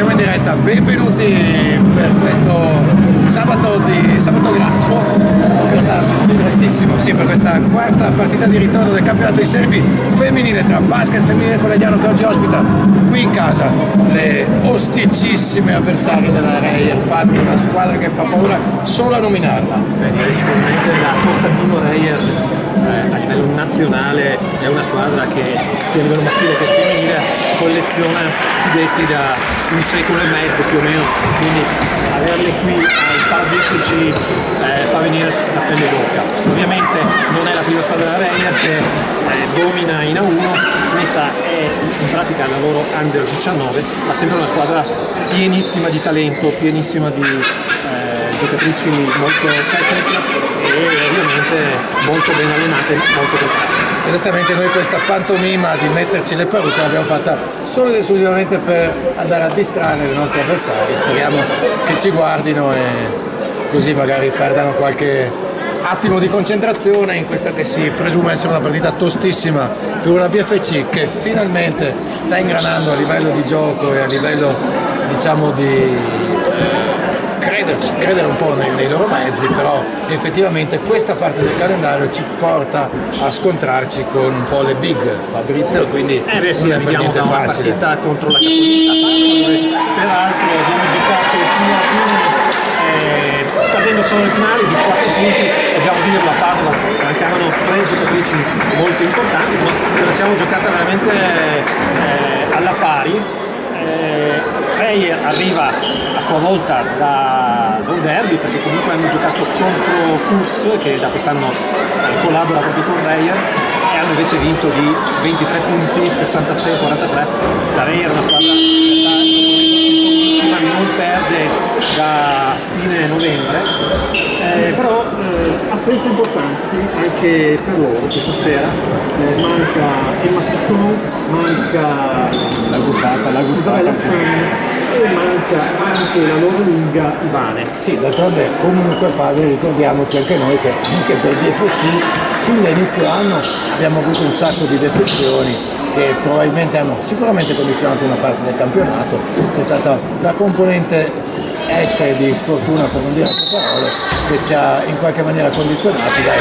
siamo in diretta, benvenuti per questo sabato grassissimo, sì, per questa quarta partita di ritorno del campionato di Serie B femminile tra basket femminile Conegliano, che oggi ospita qui in casa le osticissime avversarie della Reyer Fabri, una squadra che fa paura solo a nominarla. Direi sicuramente la Costantino Reyer a livello nazionale è una squadra che sia a livello maschile che femminile colleziona scudetti da un secolo e mezzo più o meno, quindi averle qui ai Parabifici fa venire la pelle d'oca. Ovviamente non è la prima squadra della Reyer che domina in A1, questa è in pratica la loro Under 19, ma sempre una squadra pienissima di talento, pienissima di giocatrici molto tecniche e ovviamente molto ben allenate, molto preparate. Esattamente, noi questa pantomima di metterci le parrucche l'abbiamo fatta solo ed esclusivamente per andare a distrarre le nostre avversarie. Speriamo che ci guardino e così magari perdano qualche attimo di concentrazione in questa che si presume essere una partita tostissima per una BFC che finalmente sta ingranando a livello di gioco e a livello, diciamo, di credere un po' nei loro mezzi, però effettivamente questa parte del calendario ci porta a scontrarci con un po' le big, Fabrizio, quindi sì, arriviamo da una partita contro la Capolita, dove peraltro abbiamo giocato fino alla fine perdendo solo le finali di 4 punti, dobbiamo dirlo, a Padova mancavano 3 giocatrici molto importanti, ma ce la siamo giocata veramente alla pari. Lei arriva a sua volta da un derby, perché comunque hanno giocato contro Cus, che da quest'anno collabora proprio con Reyer, e hanno invece vinto di 23 punti, 66-43. La Reyer è una squadra che non perde da fine novembre, però ha senso importanti anche per loro questa sera. Manca Emma Ficcon, manca la Isabella San e manca anche la loro lunga Ivane. Sì, d'altronde comunque Fabio, ricordiamoci anche noi che anche per BFC fin da inizio anno abbiamo avuto un sacco di defezioni che probabilmente hanno sicuramente condizionato una parte del campionato. C'è stata la componente S di sfortuna, per non dire altre parole, che ci ha in qualche maniera condizionati. Dai,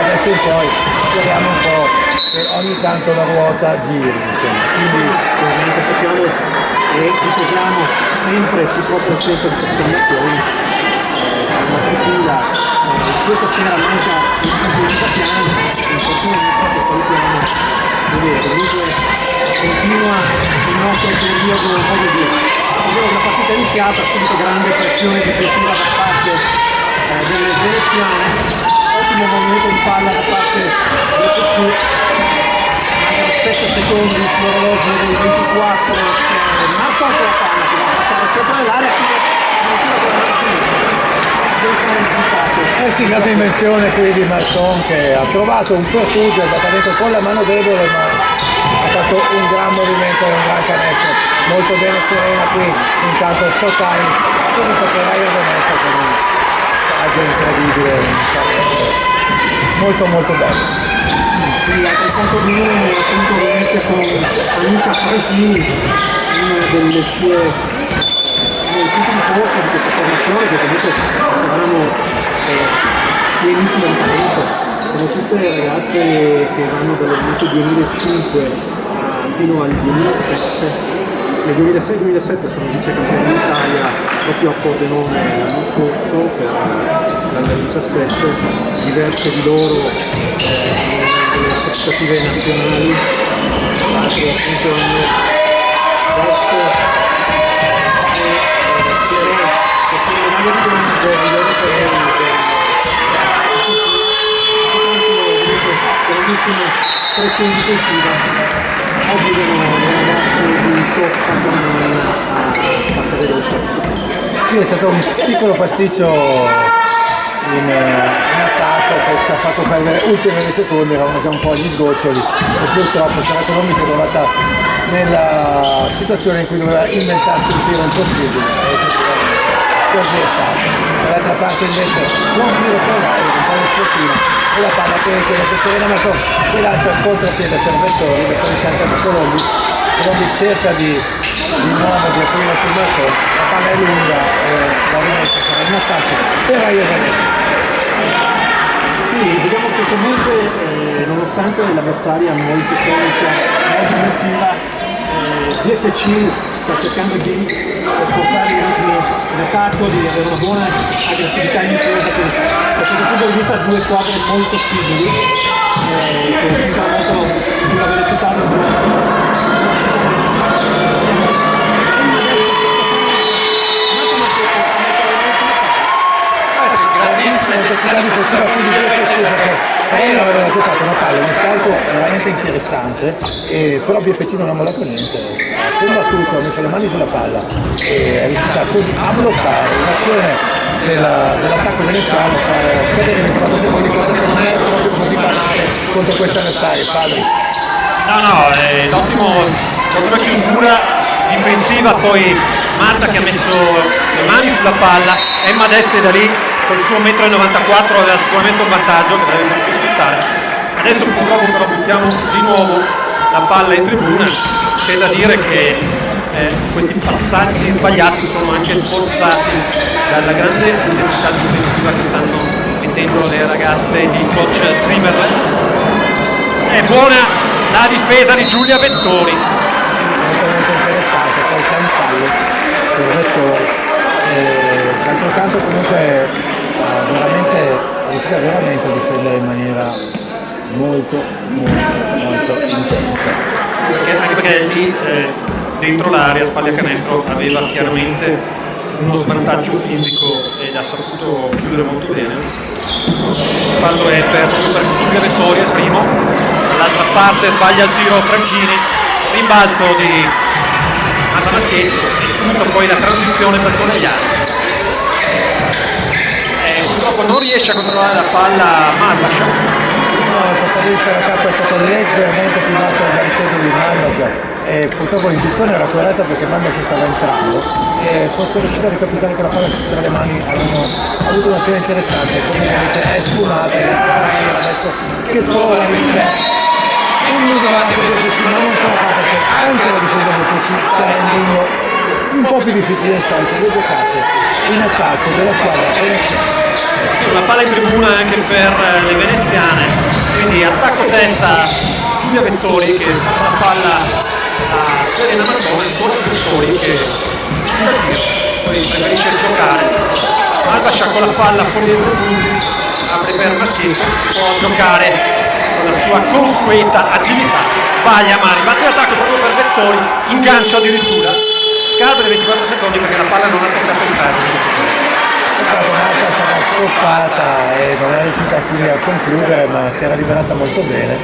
adesso in poi speriamo un po' che ogni tanto la ruota giri, insomma. Quindi ovviamente sappiamo e ripetiamo sempre si proprio il senso di trasformazioni alla nostra fila. Questa sera manca il punto di Capiano, infortunatamente che salutiamo, comunque continua il nostro periodo, voglio dire, la partita è iniziata, subito grande pressione difensiva da parte delle veneziane, ottimo movimento di palla da parte del PC, mancano 7 secondi sull'orologio del 24, Marco anche la palla che va a passare sopra l'area, sì, grande invenzione qui di Marton, che ha trovato un pertugio, è andata dentro con la mano debole, ma ha fatto un gran movimento e un gran canestro. Molto bene Serena qui, intanto il showtime, subito per Ryan Veneto con un passaggio incredibile, un canestro molto bello. Sì, altrettanto bene, appunto ovviamente con Anita Franchini, una delle sue punti di forza di questa formazione, che comunque saranno pienissime di talento. Sono tutte ragazze che vanno dal movimento 2005 fino al 2007. Nel 2006-2007 sono vice campioni d'Italia proprio a Pordenone l'anno scorso per l'Under 17, diverse di loro delle rappresentative nazionali, altre appunto hanno posto che sono le maglie di bronzo di loro grandissima pressione difensiva. Oggi vedono le ragazze di Coppa a vedere lo spazio. Sì, è stato un piccolo pasticcio in attacco che ci ha fatto perdere ultimi secondi, eravamo già un po' agli sgoccioli e purtroppo Sarato non mi si è trovata nella situazione in cui doveva inventarsi un tiro impossibile e così è stato. Dall'altra parte invece buon tiro per l'aria, un po' di sportina e la palla che esce adesso Serena Marton che lancia il contropiede per Vettori che poi salta su Colombi quindi cerca di nuovo di aprire sul balcone, la palla è lunga e la Venezia sarà in attacco per Raio Venezia. Sì, vediamo che comunque nonostante l'avversaria molto solita, molto aggressiva, BFC sta cercando di portare i ritmi in attacco, di avere una buona aggressività in difesa, quindi da questo punto di vista due squadre molto simili, che puntano molto sulla velocità del gioco. Grandissima necessità difensiva, quindi Raio aveva giocato una palla, uno scarico veramente interessante, però BFC non ha mollato niente, ha combattuto, ha messo le mani sulla palla e è riuscita così a bloccare un'azione dell'attacco veneziano, far scadere 24 secondi, cosa che non è proprio così banale contro questi avversari. Padri. No, ottima chiusura difensiva, poi Marta che ha messo le mani sulla palla, Emma Desti da lì col suo 1,94 m aveva sicuramente un vantaggio che deve sfruttare. Adesso purtroppo però buttiamo di nuovo la palla in tribuna. C'è da dire che questi passaggi sbagliati sono anche sforzati dalla grande intensità difensiva che stanno mettendo le ragazze di coach Strimerle. È buona la difesa di Giulia Vettori. Molto interessante, poi c'è un fallo per Vettori. D'altro canto comunque è riuscita veramente a difendere in maniera molto intensa. Anche perché lì dentro l'area Spaglia Canestro aveva chiaramente uno svantaggio fisico ed ha saputo chiudere molto bene. Il fallo è per Giulia Vettori, il primo, dall'altra parte sbaglia il tiro Franchini, rimbalzo di Anna Maschietto e subito poi la transizione per Conegliano. Purtroppo non riesce a controllare la palla Malvascia. No, il passaggio di Saracappa è stato leggermente più basso del baricetto di Malvascia e purtroppo l'intuizione era corretta perché Malvascia stava entrando e fosse riuscito a ricapitare con la palla tra le mani avevano avuto un'azione interessante, come invece è sfumata e adesso che prova a rispetto. Un minuto avanti per BFC, ma non ce la fa perché anche la difesa del BFC sta rendendo un po' più difficile il salto. Le giocate in attacco della squadra veneziana. Una palla in tribuna anche per le veneziane, quindi attacco testa Giulia Vettori che passa la palla a Serena Marcone, Giulia Vettori che poi preferisce giocare. Malvascia con la palla fuori dai punti, apre per Maschietto, può giocare con la sua consueta agilità, sbaglia ma rimane l'attacco proprio per Vettori, ingancio addirittura, scalda di 24 secondi perché la palla non ha toccato il ferro. Marta stava stroppata e non è riuscita quindi a concludere, ma si era liberata molto bene.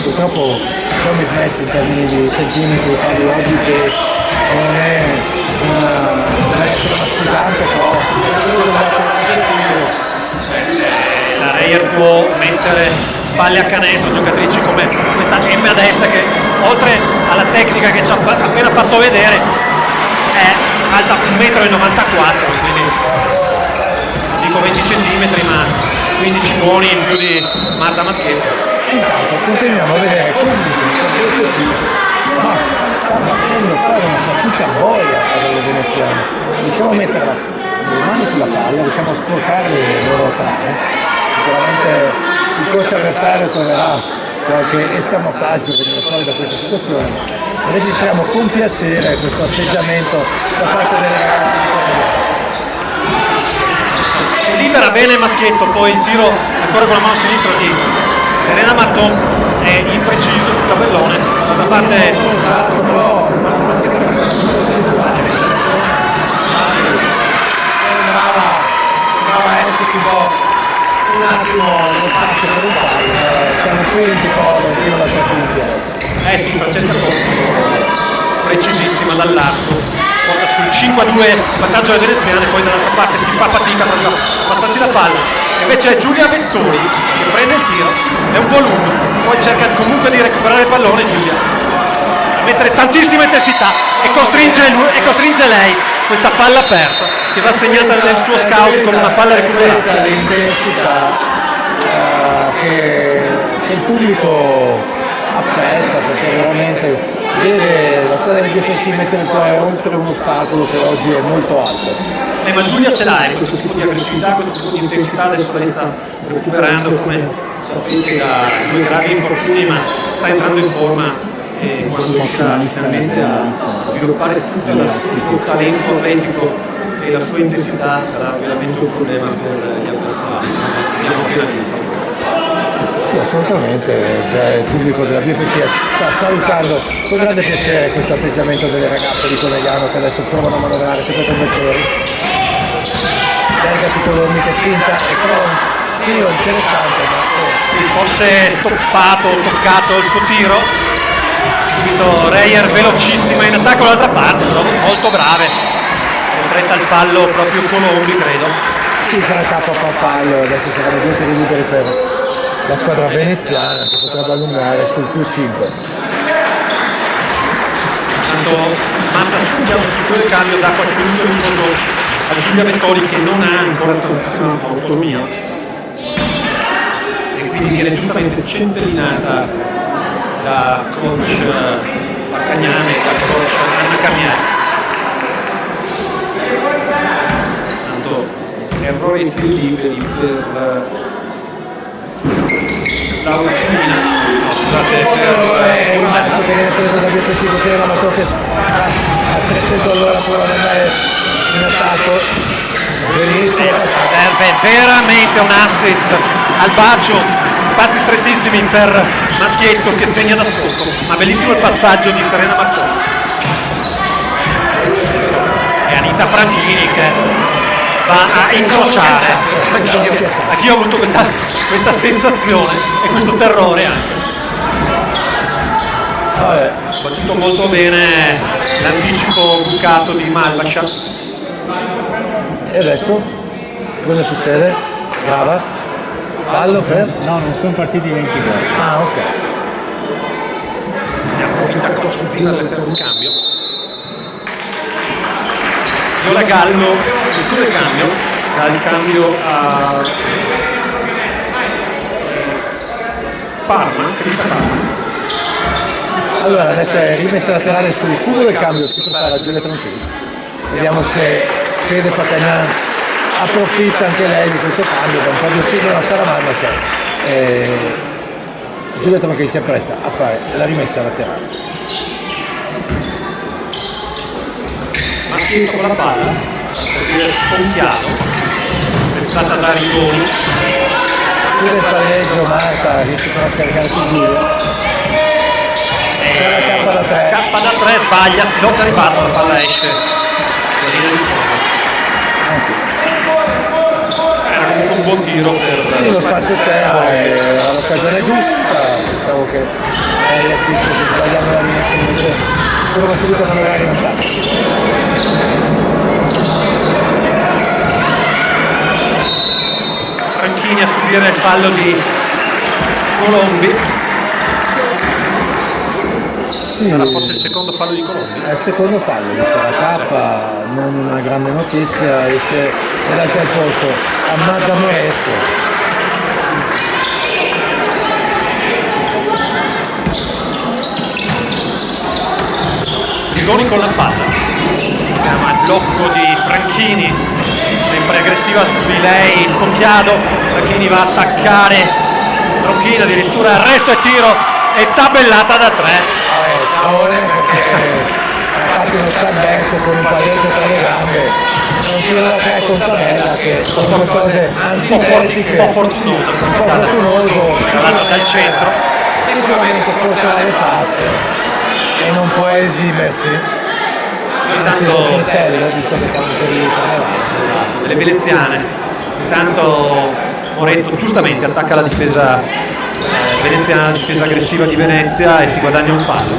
Purtroppo c'è un mismatch in termini di centimetri tra di oggi che non è una scusante, però la Reyer può mettere spalle a canestro giocatrici come questa Emma Desta che oltre alla tecnica che ci ha appena fatto vedere è alta 1,94 m, quindi dico 20 cm ma 15 buoni in più di Marta Maschietto. intanto continuiamo a vedere come sta facendo fare una fatica boia alle veneziane. Riusciamo a mettere le mani sulla palla, riusciamo a sporcare le loro trame. Sicuramente il coach avversario troverà qualche escamotage per venire fuori da questa situazione. Registriamo con piacere questo atteggiamento da parte delle ragazze di Conegliano. Si libera bene Maschietto, poi il tiro ancora con la mano sinistra di Serena Marton è impreciso sul tabellone, da parte sembrava esserci un attimo lo spazio per un fallo, siamo qui in tifo fino alla partita adesso. sì, Francesca Conti, precisissima dall'arco, porta sul 5-2 vantaggio alle veneziane, poi dall'altra parte si fa fatica proprio a passarsi la palla, invece è Giulia Vettori che prende il tiro, è un po' lungo, poi cerca comunque di recuperare il pallone Giulia, a mettere tantissima intensità e costringe lei questa palla persa che va segnata nel suo scout con una palla recuperata. Questa è l'intensità che il pubblico apprezza perché veramente vede la squadra di BFC mettere il cuore oltre un ostacolo che oggi è molto alto. Ma Giulia ce l'ha questo tipo di aggressività, questo tipo di intensità, adesso lei sta recuperando come sapete da 2 gravi infortuni, ma sta entrando in forma e quando riuscirà inizialmente a sviluppare tutto il suo talento atletico e la sua intensità sarà veramente un problema per gli avversari. Abbiamo appena visto. Sì, assolutamente, il pubblico della BFC sta salutando con grande piacere questo atteggiamento delle ragazze di Conegliano che adesso provano a manovrare sempre con Beltori. Sberga su Colombi che finta e trova un tiro interessante, ma Forse stoppato, toccato il suo tiro. Subito Reyer velocissima in attacco dall'altra parte, però molto brave. Costretta al fallo proprio Colombi, credo. sì, sarà capo a fallo, adesso saranno 2 tiri liberi per la squadra veneziana che potrebbe allungare sul +5. Tanto Marta studia un istruttore cambio da qualche minuto in fondo a Giulia Bettoli che non ha ancora tantissima autonomia e quindi viene giustamente centellinata da coach Paccagnani e da coach Anna Camieri. Tanto errori e tiri liberi per Laura Cimina, no scusate, È un altro che viene preso da BFC così era ma che spara a 300 all'ora per andare in attacco. Benissimo. Serve veramente un assist al bacio, spazi strettissimi per Maschietto che segna da sotto, ma bellissimo il passaggio di Serena Marconi e Anita Franchini che va a incrociare. Anch'io ho avuto questa sensazione e questo terrore anche. Battuto molto bene l'anticipo bucato di Malbascia. E adesso cosa succede? Brava. Fallo per? No, non sono partiti 20 gol. Ah, ok. Andiamo finta Costina per un cambio. Viola Gallo sul cambio, dà il cambio a Parma, Crista Parma. Allora adesso è rimessa laterale sul cubo del cambio, si prepara Giulia Tronchini. Vediamo se Fede Pacagnan approfitta anche lei di questo cambio, da un po' di ossigeno a Saramanda c'è. Giulia Tronchini si appresta a fare la rimessa laterale. Maschietto con la palla, per dire sponchiato, pensata da Rigoni. Chiude il palleggio, Marta riesce però a scaricare su Giulia. C'è la K da 3. K da 3 sbaglia, si lotta ribatto, la palla esce. Sì. Era comunque un buon tiro per Sì, lo spazio c'era, era l'occasione giusta, pensavo che lei ha visto se sbagliamo la rimessa invece prova subito a manovrare in attacco. Franchini a subire il fallo di Colombi. Sì, Sarà forse il secondo fallo di Colombi. è il secondo fallo di Sara K, non una grande notizia, esce e lascia il posto a Magda Moretto. Rigoni con la palla, chiama il blocco di Franchini, sempre aggressiva su di lei, il compiado. Franchini va a attaccare Tronchini, addirittura arresto e tiro e tabellata da 3. Ciaone perché ha fatto uno stambecco con un palletto tra le gambe, non tiro da 3 con tabella che sono cose antitetiche, Un po' fortunoso, un po' fortunoso, dal centro. sicuramente può fare le paste e non può esimersi, anzi lo fratello, visto che siamo per il carnevale. Delle veneziane. Intanto Moretto giustamente attacca la difesa veneziana, difesa aggressiva di Venezia e si guadagna un fallo.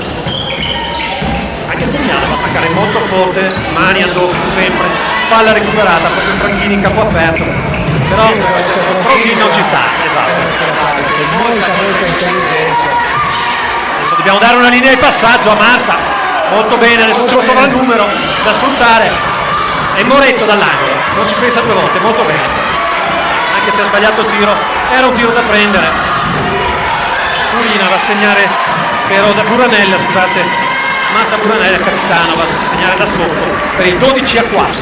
Anche Sognano va a attaccare molto forte, mani addosso sempre, palla recuperata, proprio Franchini in capo aperto, però Franchini non ci sta, esatto. Molta intelligenza. Adesso dobbiamo dare una linea di passaggio a Marta, molto bene, adesso c'è un sovrannumero da sfruttare e Moretto dall'angolo, non ci pensa 2 volte, molto bene, anche se ha sbagliato il tiro, era un tiro da prendere. Turina va a segnare però da Buranella, scusate, Marta Buranelli, capitano, va a segnare da sotto per il 12-4.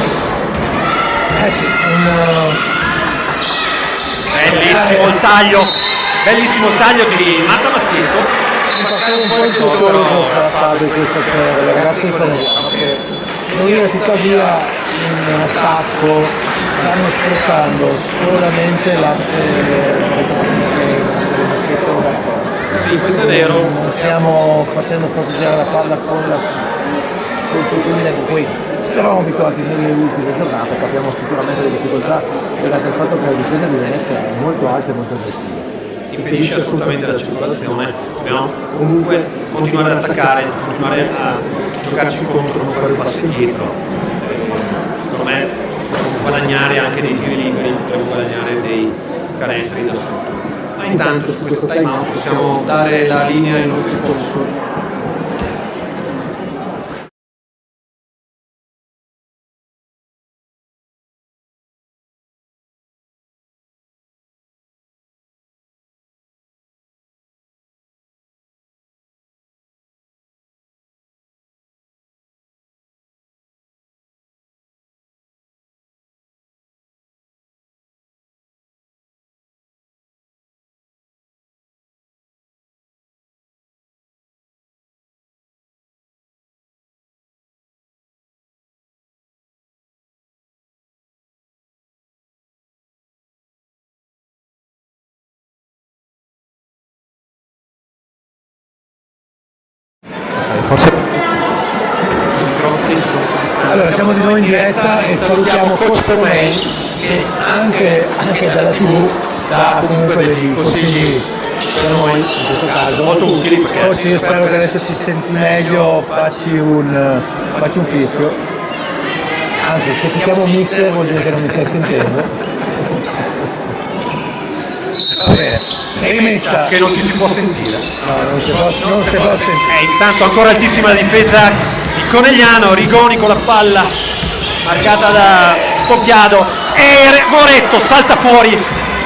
Sì, bellissimo il taglio di Marta Maschietto. un po' impetuoso Fabio questa sera, le ragazze italiane che devo dire tuttavia in attacco stanno sfruttando solamente l'asse Maschietto. Sì, questo è vero. Non stiamo facendo passeggiare la palla con la consuetudine con cui ci eravamo abituati nelle ultime giornate, capiamo sicuramente le difficoltà legate al fatto che la difesa di Venezia è molto alta e molto aggressiva. Impedisce assolutamente la circolazione, dobbiamo comunque continuare ad attaccare, continuare a giocarci contro, non fare un passo indietro. Secondo me potremmo guadagnare anche dei tiri liberi, potremmo guadagnare dei canestri da sotto. Ma intanto su questo time out possiamo dare la linea ai nostri sponsor. Allora siamo di nuovo in diretta e salutiamo Coach Romei che anche dalla TV dà comunque dei consigli per noi in questo caso molto utili. Coach, io spero che adesso ci senti meglio, facci un fischio, anzi se ti chiamo mister vuol dire che non mi stai sentendo. Va bene, rimessa Che non ci si può sentire. no, non si può sentire. Intanto ancora altissima la difesa di Conegliano, Rigoni con la palla marcata da Spocchiado e Moretto salta fuori,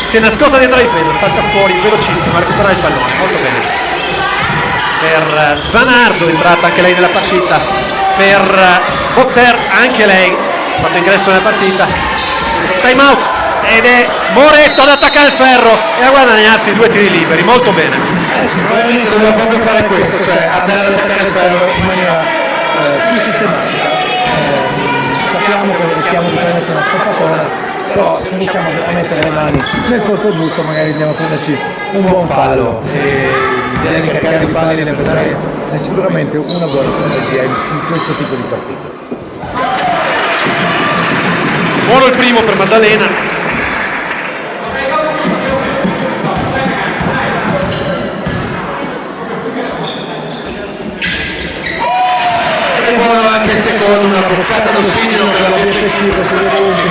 si è nascosta dietro la difesa, salta fuori velocissimo a recuperare il pallone, molto bene per Zanardo, entrata anche lei nella partita, per Botter anche lei ha fatto ingresso nella partita. Time out ed è Moretto ad attaccare il ferro e a guadagnarsi 2 tiri liberi, molto bene. Sì, probabilmente dobbiamo proprio fare questo, cioè andare ad attaccare il ferro in maniera più sistematica. Sappiamo che rischiamo di prenderci una stoppatona, però se riusciamo a mettere le mani nel posto giusto magari andiamo a prenderci un buon fallo e l'idea di caricare i falli nelle avversari è sicuramente una buona strategia in questo tipo di partite. Buono il primo per Maddalena. E buono anche il secondo, una boccata d'ossigeno per la BFC su due punti.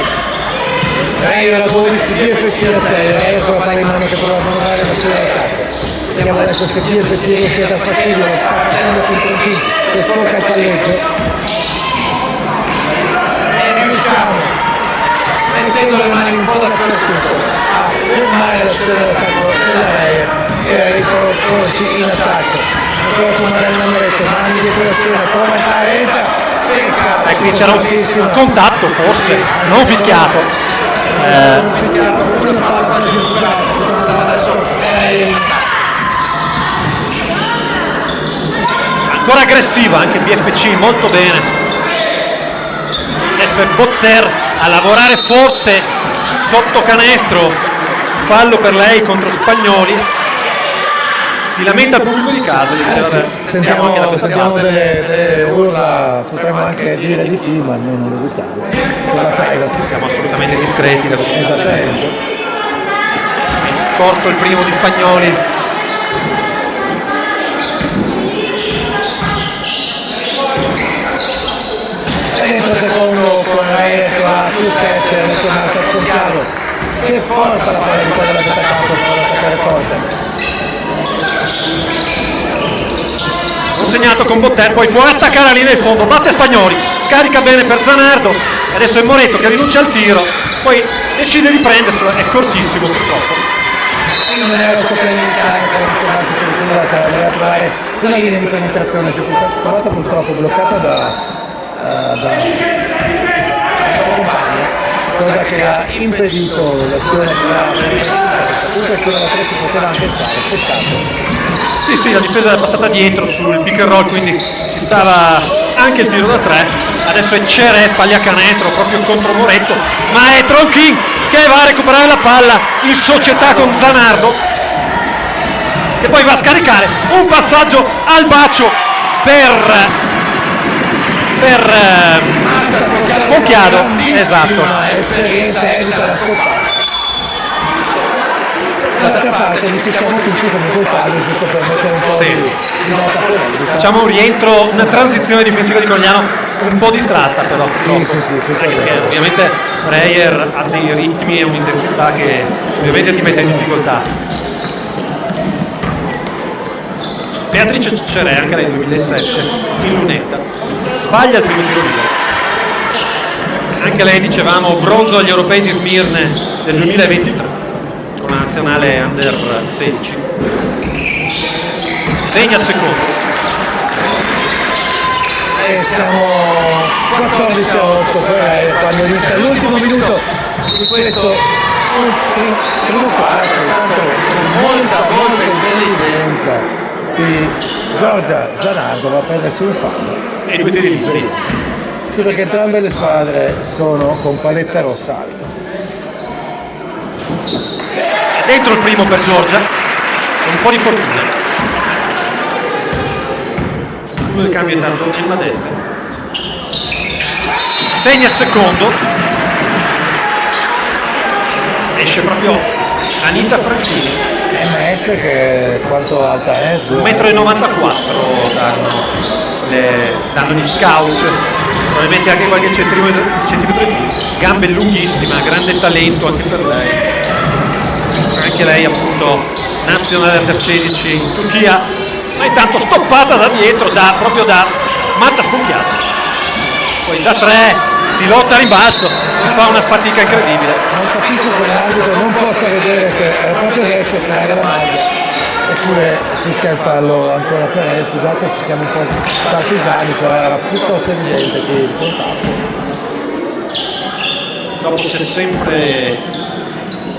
Lei era 12, BFC a 6, lei con la palla in mano che prova a lavorare la sua attacco. Vediamo adesso se BFC riesce a dar fastidio, lo sta facendo con Trentino che sporca il palleggio. E riusciamo, mettendo le mani un po' dappertutto, a fermare l'azione dell'attacco della Reier e riportarci in attacco. Ancora con Marella Moretto, mani dietro la schiena, prova a fare, entra, pecca. Qui c'era un contatto forse, non fischiato. Fischiato, una palla di giocare, adesso Ancora aggressiva anche BFC, molto bene. Adesso è Botter a lavorare forte sotto canestro, fallo per lei contro Spagnoli. Si lamenta il pubblico di casa, sentiamo anche da questa parte. delle urla, potremmo anche dire di chi, ma noi non lo diciamo. Siamo assolutamente discreti da questo punto di vista. Esattamente. Corso il primo di Spagnoli. E dentro il secondo con Aerto a più 7, adesso Marta Spocchiado che porta la palla di quella dell'attaccato per attaccare forte. Non segnato con Botter, poi può attaccare la linea di fondo, batte Spagnoli, scarica bene per Zanardo, adesso è Moretto che rinuncia al tiro, poi decide di prenderselo, è cortissimo purtroppo. Non era la sua pianificare per ritrovarsi per il andata a trovare una linea di penetrazione, si è trovata purtroppo bloccata da compagna, cosa che ha impedito l'azione comunque quello da 3 ci poteva anche stare, peccato. Sì, la difesa è passata dietro sul pick and roll, quindi ci stava anche il tiro da 3. Adesso è Ceré, paglia canestro proprio contro Moretto, ma è Tronchin che va a recuperare la palla in società con Zanardo, e poi va a scaricare un passaggio al bacio per Spocchiado, esatto. Esperienza evita la stoppata. D'altra parte mi fischiamo tutti come puoi farlo, giusto per mettere un po' di nota polemica. Facciamo un rientro, una transizione difensiva di Cogliano un po' distratta però. Sì, Perché ovviamente Breyer ha dei ritmi e un'intensità che ovviamente ti mette in difficoltà. Beatrice Ceré, anche lei 2007, in lunetta, sbaglia il primo tiro libero. Anche lei, dicevamo, bronzo agli europei di Smirne del 2023 con la nazionale under 16. Segna secondo. E siamo 14-8 quando inizia l'ultimo minuto di questo primo quarto, tanto molta intelligenza. Qui Giorgia Zanardo va a prendersi un fallo. E 2 tiri liberi. Sì, perché entrambe le squadre sono con paletta rossa alta. Dentro il primo per Giorgia, con un po' di fortuna. Uno del cambio intanto Emma destra. Segna il secondo. Esce proprio Anita Franchini. MS che quanto alta è? 1,94 m danno gli scout, probabilmente anche qualche centimetro in più. Gambe lunghissima, grande talento anche per lei. Anche lei appunto nazionale under 16 in Turchia, ma intanto stoppata da dietro proprio da Marta Spocchiato. Poi da 3 si lotta a rimbalzo, si fa una fatica incredibile. Non capisco come l'arbitro non possa vedere che è proprio destra e la maglia, eppure fischia il fallo ancora per lei. Scusate se siamo un po' partigiani, però era piuttosto evidente che il contatto. Dopo c'è sempre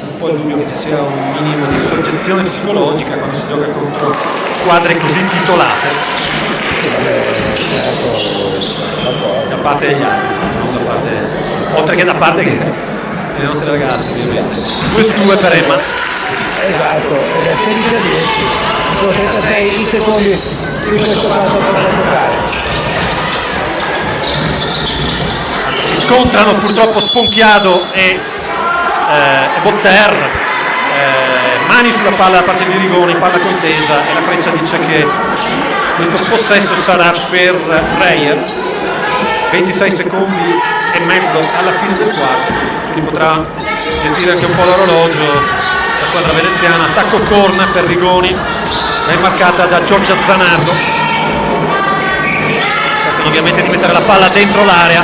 un po' il dubbio che ci sia un minimo di soggezione psicologica quando si gioca contro squadre così titolate. Sì, vabbè, certo, Da parte degli altri, non da parte, oltre che da parte delle nostre ragazze, ovviamente. 2-2 per Emma. esatto, ed è 16-10, sono 36 i secondi di questo quarto da giocare. Si scontrano purtroppo Spocchiado e Botter. Mani sulla palla da parte di Rigoni, palla contesa, e la Freccia dice che questo possesso sarà per Breyer. 26 secondi e mezzo alla fine del quarto, quindi potrà gestire anche un po' l'orologio la squadra veneziana. Attacco corna per Rigoni, è marcata da Giorgia Zanardo. Cercano ovviamente di mettere la palla dentro l'area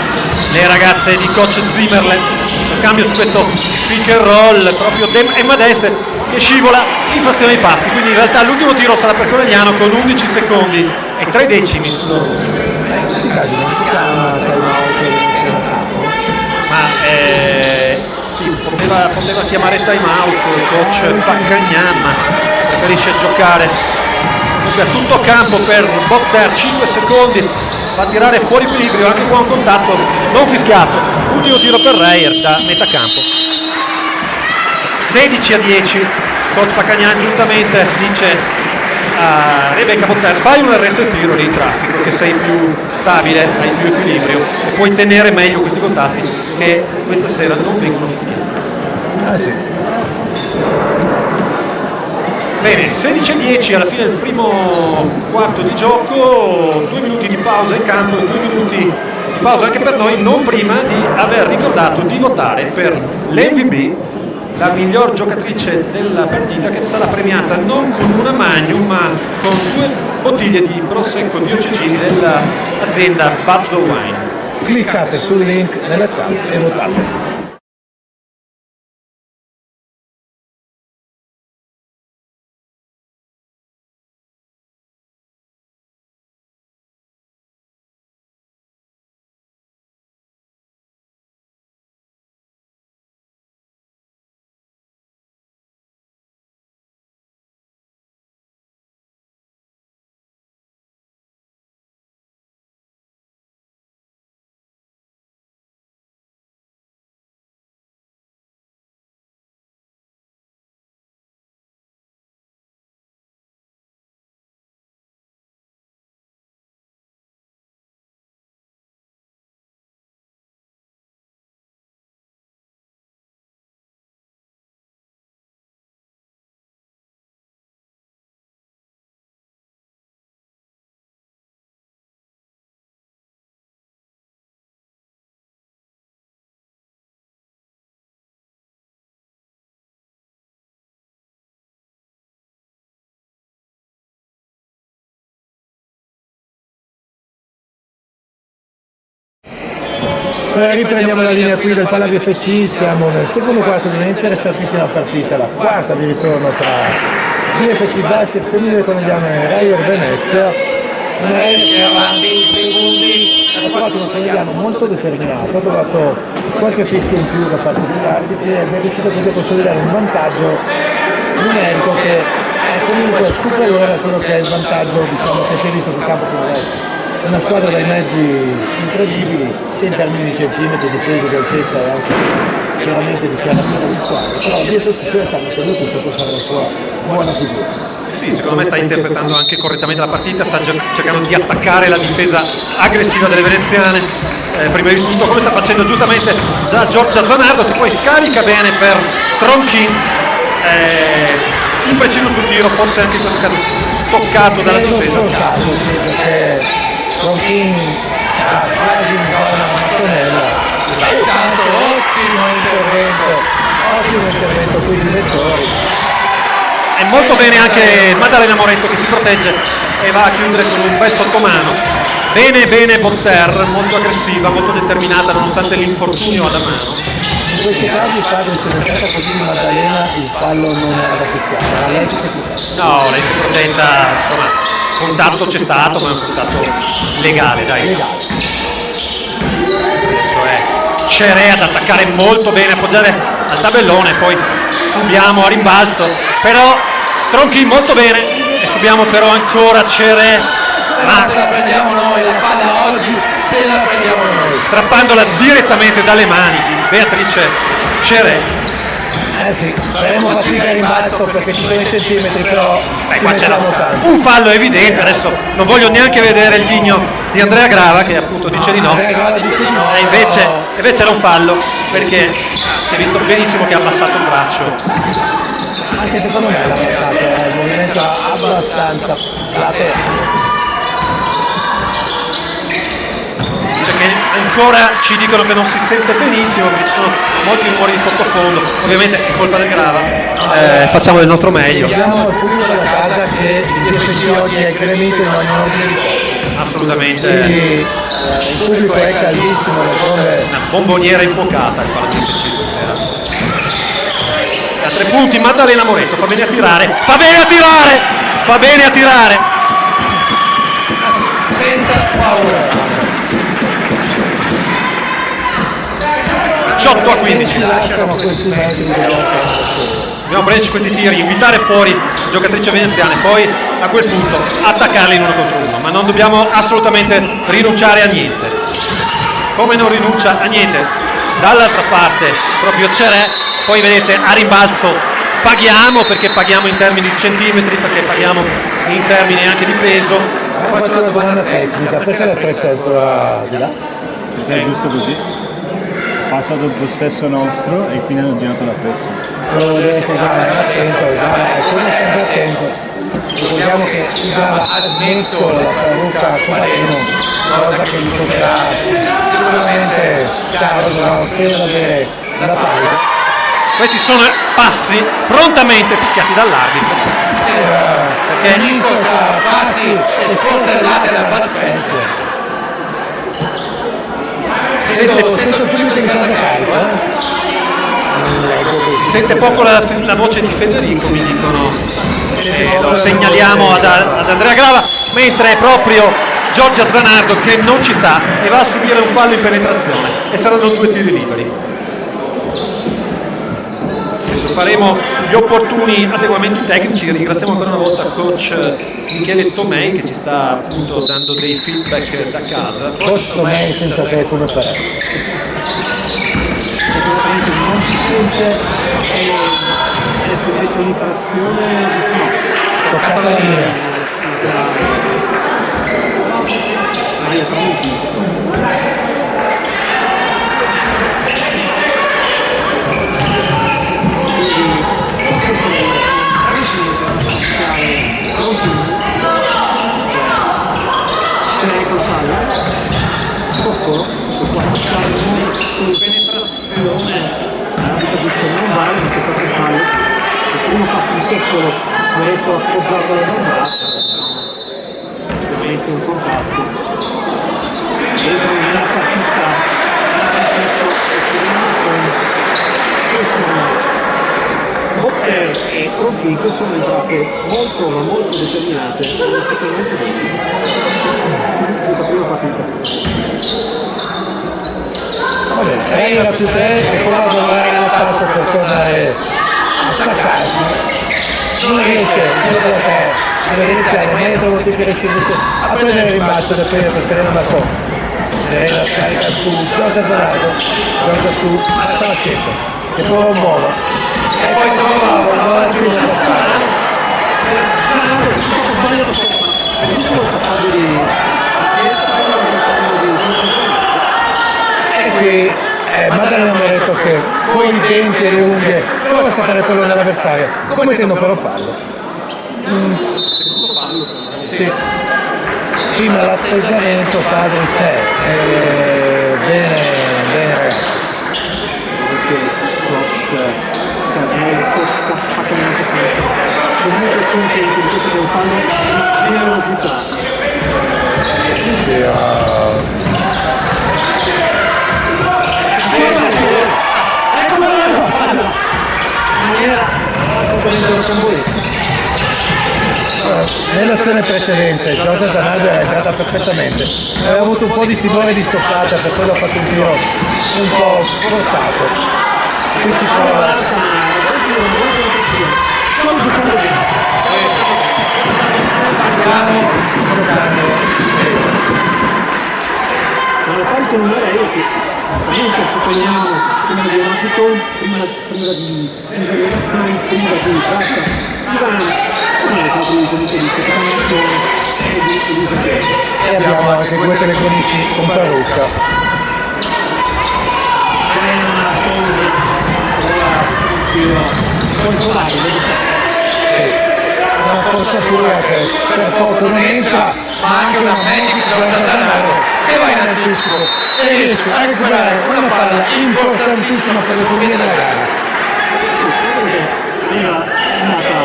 le ragazze di coach Zimmerle. Cambio su questo pick and roll, proprio Emma Deste che scivola in frazione dei passi, quindi in realtà l'ultimo tiro sarà per Conegliano con 11 secondi e 3 decimi sull'orologio. In questi casi non si chiama Ma sì, poteva chiamare time out il coach Paccagnan, ma preferisce giocare a tutto campo per Botter. 5 secondi, fa tirare fuori equilibrio, anche qua un contatto non fischiato. Ultimo tiro per Reyer da metà campo. 16-10, coach Paccagnan giustamente dice a Rebecca Botter: fai un arresto e tiro di traffico, che sei più stabile, hai più equilibrio e puoi tenere meglio questi contatti che questa sera non vengono fischiati. Ah sì. Bene, 16-10 alla fine del primo quarto di gioco, 2 minuti di pausa in campo e 2 minuti di pausa anche per noi, non prima di aver ricordato di votare per l'MVB, la miglior giocatrice della partita, che sarà premiata non con una Magnum ma con 2 bottiglie di Prosecco di OCG dell'azienda Buzzo Wine. Cliccate sul link nella chat e votate. Riprendiamo la linea qui del Palla BFC, siamo nel secondo quarto di un'interessantissima partita, la quarta di ritorno tra BFC Basket femminile Conegliano e Rayer Venezia. Una Rayer che avanti in secondi, ha trovato un Conegliano molto determinato, ha trovato qualche fischio in più da parte degli arbitri ed è riuscito così a consolidare un vantaggio numerico che è comunque superiore a quello che è il vantaggio, diciamo, che si è visto sul campo fino adesso. Una squadra dai mezzi incredibili, sia in termini di centimetri, di peso, di altezza e anche veramente di carattere di squadra, però BFC sta mettendo tutto per fare la sua buona figura. Sì, secondo me sta interpretando anche correttamente la partita, sta cercando di attaccare la difesa aggressiva delle veneziane, prima di tutto come sta facendo giustamente già Giorgia Zanardo, che poi scarica bene per Tronchin, impreciso sul tiro, forse anche in questo caso toccato dalla difesa. Tronchin ha quasi un po' una mattonella, tanto ottimo intervento qui di Vettori. E molto bene anche Maddalena Moretto che si protegge e va a chiudere con un bel sottomano. Bene Botter, molto aggressiva, molto determinata nonostante l'infortunio alla mano. In questo caso il padre si è stata così di Maddalena, il fallo non era da fischiare, era lei che si è protetta. No, lei si è protetta, insomma, contatto c'è stato, ma è un contatto legale, dai. Adesso è Ceré ad attaccare molto bene, appoggiare al tabellone, poi subiamo a rimbalzo, però Tronchi molto bene e subiamo però ancora Ceré, ma ce la prendiamo noi, la palla oggi ce la prendiamo noi, strappandola direttamente dalle mani di Beatrice Ceré. Sì, faremo fatica a rimbalzo perché ci sono i centimetri, però qua c'era un fallo evidente. Adesso non voglio neanche vedere il ghigno di Andrea Grava che appunto dice di no, e invece era un fallo perché si è visto benissimo che ha abbassato il braccio. Anche secondo me l'ha abbassato, il movimento abbastanza laterale. Cioè che ancora ci dicono che non si sente benissimo perché ci sono molti rumori di sottofondo, ovviamente è colpa del Grava, facciamo del nostro meglio. Vediamo al pubblico della casa che il BFC oggi è gremito in ogni ordine di cose. Assolutamente. Quindi il pubblico è caldissimo, una bomboniera infuocata il Palazzo stasera. A 3 punti Maddalena Moretto, fa bene a tirare, senza paura. 18 a 15. Dobbiamo prenderci questi tiri, invitare fuori giocatrici veneziane, poi a quel punto attaccarli in 1 contro 1, ma non dobbiamo assolutamente rinunciare a niente. Come non rinuncia a niente dall'altra parte proprio Ceré, poi vedete a rimbalzo paghiamo perché paghiamo in termini di centimetri, perché paghiamo in termini anche di peso. Faccio una domanda tecnica, perché la freccia è ancora di là? Perché è giusto così. Ha passato il possesso nostro e quindi hanno girato la freccia. Deve essere attento, come sempre attento. Ricordiamo che il Grava ha smesso la parrucca a Comarino, cosa che gli toccherà sicuramente caro, dovrà fermare la palla. Questi sono passi prontamente fischiati dall'arbitro. Perché il misto tra passi e sportellate da Bud Spencer. Sento il pubblico in casa carico, Si sente poco la voce di Federico, mi dicono, lo segnaliamo ad Andrea Grava, mentre è proprio Giorgia Zanardo che non ci sta e va a subire un fallo in penetrazione e saranno 2 tiri liberi. Adesso faremo gli opportuni adeguamenti tecnici, ringraziamo ancora una volta coach Michele Tomei che ci sta appunto dando dei feedback da casa. Coach Tomei senza te come fare? Sicuramente non si sente e adesso invece un'infrazione Toccata la linea. Maria Tramonti. Uno passa di piccolo, Moretto appoggiato da un braccio, ovviamente un contatto, entra nella partita Pink sono entrate molto determinate effettivamente questa prima partita. Va bene, era più 3 e prova a lavorare all'attacco per tornare a staccarsi. Non riesce, io da te, a iniziare, ma io trovo che riesce invece a prendere il rimbalzo da prima per Serena Marco. Serena scarica su Giorgia Zanardo, Giorgia su Marta Maschetto, che prova un volo. E poi trova la prima passata. E qui Maddalena mi ha detto che con i denti e le unghie prova a stappare il pallone all'avversario, commettendo però fallo. Sì. Sì, ma l'atteggiamento padre c'è. Bene ragazzi. Comunque contenti di questo che fanno generosità. Ecco la palla! Maniera assolutamente rocambolesca. Nell'azione precedente Giorgia Zanardo è entrata perfettamente, aveva avuto un po' di timore di stoppata, per quello ha fatto un tiro un po' forzato. Qui ci prova. Ma la parte non era io che comunque sottolineiamo prima di Amato, prima di Versailles, prima di Pratta, E abbiamo anche due telecronisti con parrucca. Una forzatura che per poco non entra, ma anche una magic Giorgia Zanardo che va in anticipo e riesce a recuperare una palla importantissima per le fine della gara. Era andata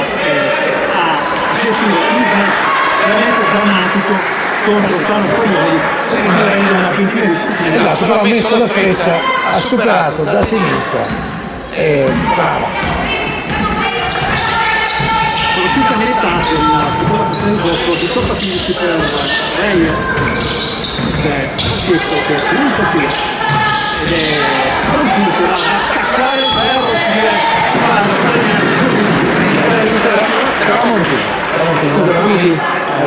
a gestire un match veramente drammatico contro Sano Spagnoli, prendendo una quintina di centinaia. Esatto, però ha messo la freccia, ha superato da sinistra e brava. Sono circa meritate la seconda posizione di gioco, 18 15 per lei, c'è scritto che non c'è più ed è tranquillo da attaccare il ferro,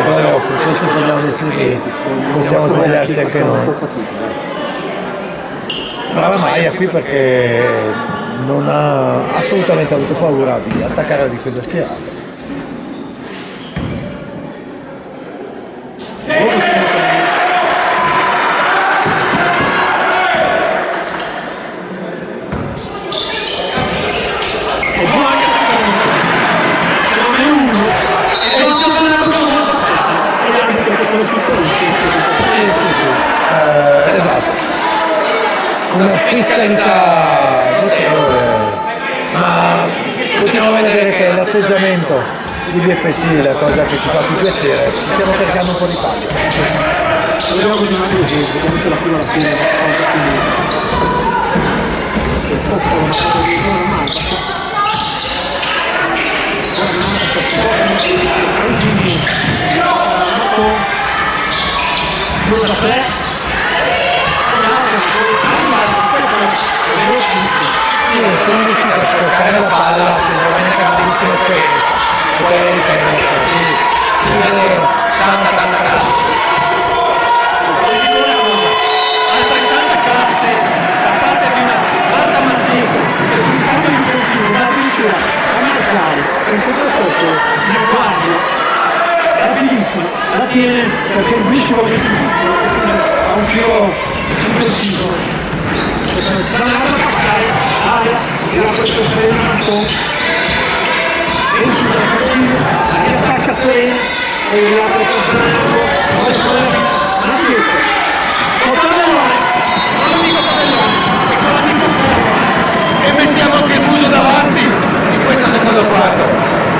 Però per questo vogliamo essere che possiamo sbagliarci anche noi. Brava Maia qui perché non ha assolutamente avuto paura di attaccare la difesa schierata. Esatto, una fiscalità notevole, ma continuiamo a vedere che l'atteggiamento di BFC è la cosa che ci fa più piacere, ci stiamo cercando un po' di palli. Dobbiamo continuare così, vediamo se la fino alla fine se posso una cosa di normale. Numero 3 sono riuscito a sfruttare la palla, che è veramente una bellissima esperienza, poter riprendersi, quindi chiudere tanta classe. Altrettanta classe da parte di una Marta Mazzecco, risultato difensivo, da addirittura a marcare, il sottoscritto nel guardia, rapidissimo, la tiene perché il biscio va a un tiro impreciso. Zanardo a passare, aria, era questo Serena Marcon, entra dalla partita, riattacca Serena e riapre con Zanardo, Maschetto, con Tabellone, non lo dico Tabellone, con l'amico Ferro, e mettiamo anche il muso davanti in questo secondo quarto.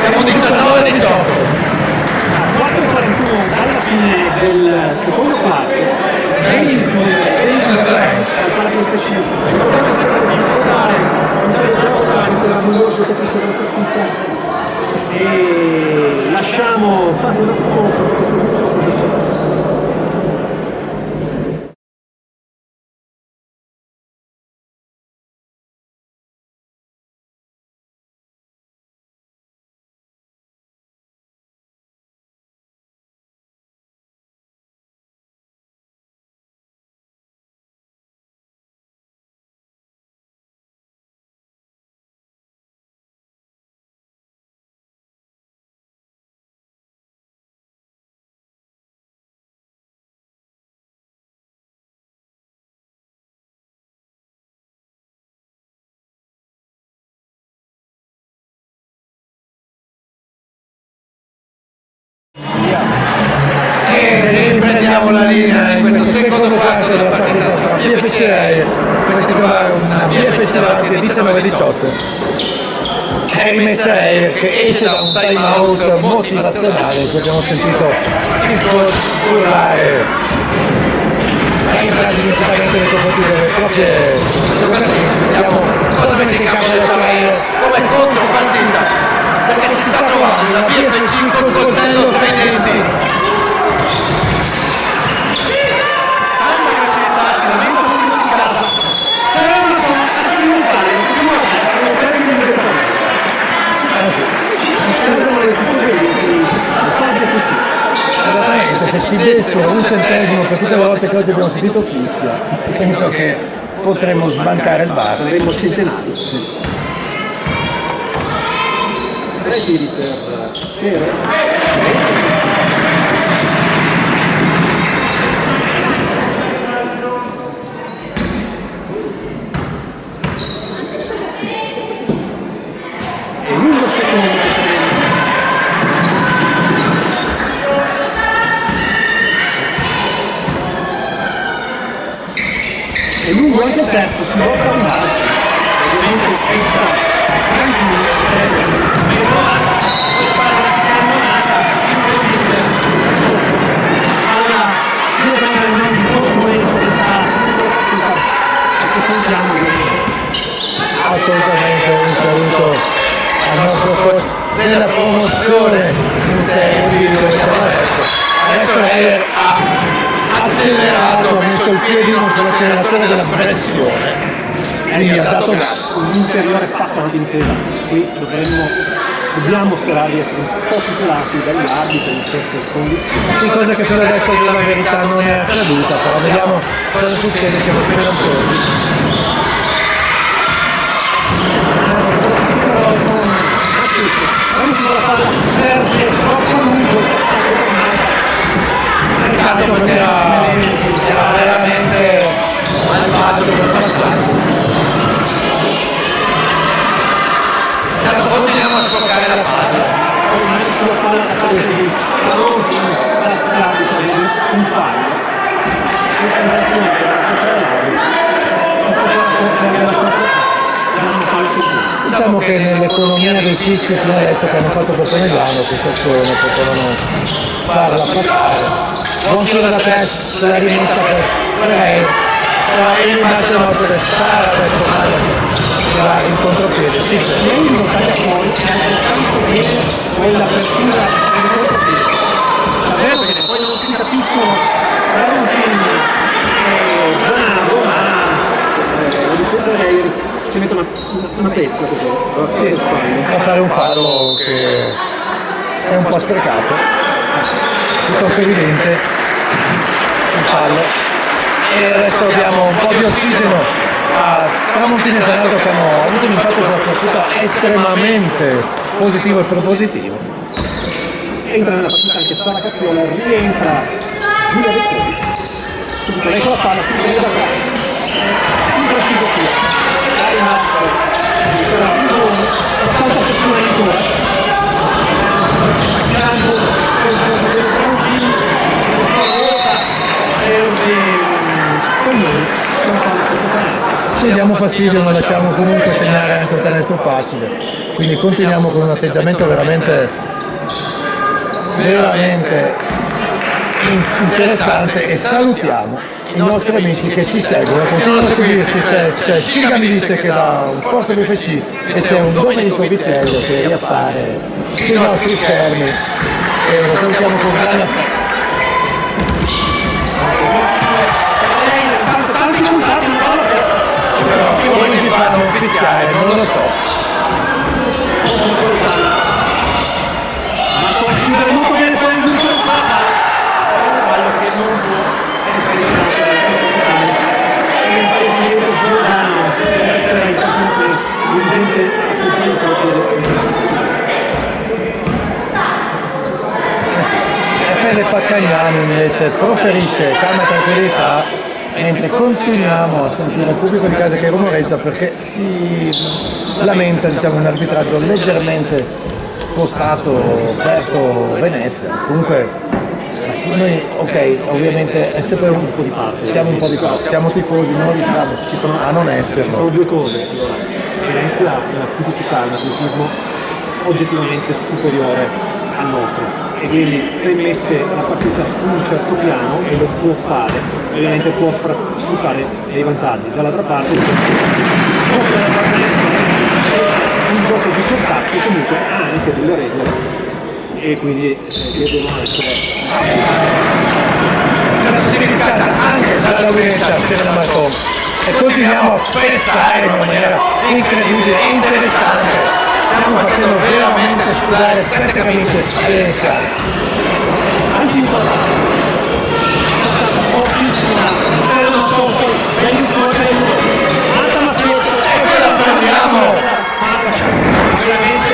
Siamo 19-18. 4:41 alla fine del secondo quarto, al parapiefc, ricordate sempre di giocare, cominciare già a giocare con la miglior giocatrice della partita, con la linea in questo secondo quarto della partita tra BFC Reyer, dove si trova una BFC davanti a 19-18. È rimessa Reyer che esce da un time out motivazionale, che abbiamo sentito il coach urlare in frasi principalmente nei confronti delle proprie giocatrici. Vediamo cosa mette in campo adesso Reyer come contropartita, perché si sta trovando una BFC col coltello tra i denti. Tanta facilità, ci lamenta molto in casa. Saremo a sviluppare, non dobbiamo Esattamente, se ci dessero un centesimo per tutte le volte che oggi abbiamo sentito fischia, penso che potremmo sbancare il bar. Saremmo centenari. 3 tiri per Sere. E lungo secondo. E lungo anche il terzo, si volta un altro. Ovviamente senta tranquillo, fare una cannonata incredibile. Allora, io prendo il corso e perché sentiamo Assolutamente un saluto al nostro coach della promozione in Serie B dove siamo adesso. Adesso Reyer ha accelerato, ha messo il piedino sull'acceleratore della pressione. Quindi ha dato gas. un ulteriore passo alla difesa. Qui dobbiamo sperare di essere un po' tutelati dagli arbitri in certe condizioni. Sì, cosa che per adesso la verità non è accaduta, però vediamo cosa succede se questi velantori. Peccato perché era veramente malvagio quel passaggio. Intanto continuiamo a sbloccare la palla. Sulla palla da parte di Caronti, alla schiavita, un fallo. Questa è l'azione della stessa Lauri. Si poteva forse anche lasciato danno fallo. Diciamo che nell'economia dei fischi fino adesso che hanno fatto per Milano questa azione potevano farla passare. Buon tiro da testa sulla rimessa per lei, però il bacio nostro del Sara adesso che va in contropiede. Sì, Lei non taglia fuori, è altrettanto bene quell'apertura del contropiede. Davvero che poi non si capiscono Caronti e Zanardo, ma la difesa lei ci mette una pezza così. sì, a fare un fallo che è un po' sprecato, piuttosto evidente, un fallo. E adesso abbiamo un po' di ossigeno a Tramontini e Zanardo che hanno avuto un impatto sulla partita estremamente positivo e propositivo. Entra nella partita anche Sara Cazziola, rientra Giulia Vettori. Subito lei con la palla, subito da qua. Un preciso qui. Dai in alto. Ancora un buono. La falta pressione ancora. Campo, questo è il Tramontini. Questa volta serve Spagnoli. Non fanno sotto canale. Ci diamo fastidio, ma lasciamo comunque segnare anche un canestro facile. Quindi continuiamo con un atteggiamento veramente interessante e salutiamo i nostri amici che ci seguono, continuano a seguirci. C'è Sciga mi dice che da un Forza BFC e c'è un Domenico Vitello che riappare sui nostri schermi e lo salutiamo con grande affetto. Come si fa a non fischiare? Non lo so. Chiudere molto bene per il gruppo fallo che non può essere il presidente Giordano deve essere il dirigente Fede Paccagnani invece proferisce calma e tranquillità mentre continuiamo a sentire il pubblico di casa che rumoreggia perché si lamenta un arbitraggio leggermente spostato verso Venezia. Comunque noi ok, ovviamente è sempre un po' di parte, siamo un po' di parte, siamo tifosi, non riusciamo a non Ci esserlo. sono due cose. Allora, Venezia è una fisicità, un atletismo oggettivamente superiore al nostro e quindi se mette la partita su un certo piano e lo può fare, ovviamente può sfruttare dei vantaggi. Dall'altra parte un gioco di contatti comunque ha anche delle regole e quindi devono essere Si è iniziata anche dalla Venezia Serena Marton e continuiamo a pensare in una maniera incredibile, interessante. Stiamo facendo veramente sudare 7 camicie all'iniziale. anche in pochissima bellissimo alta maschile E ce la prendiamo! veramente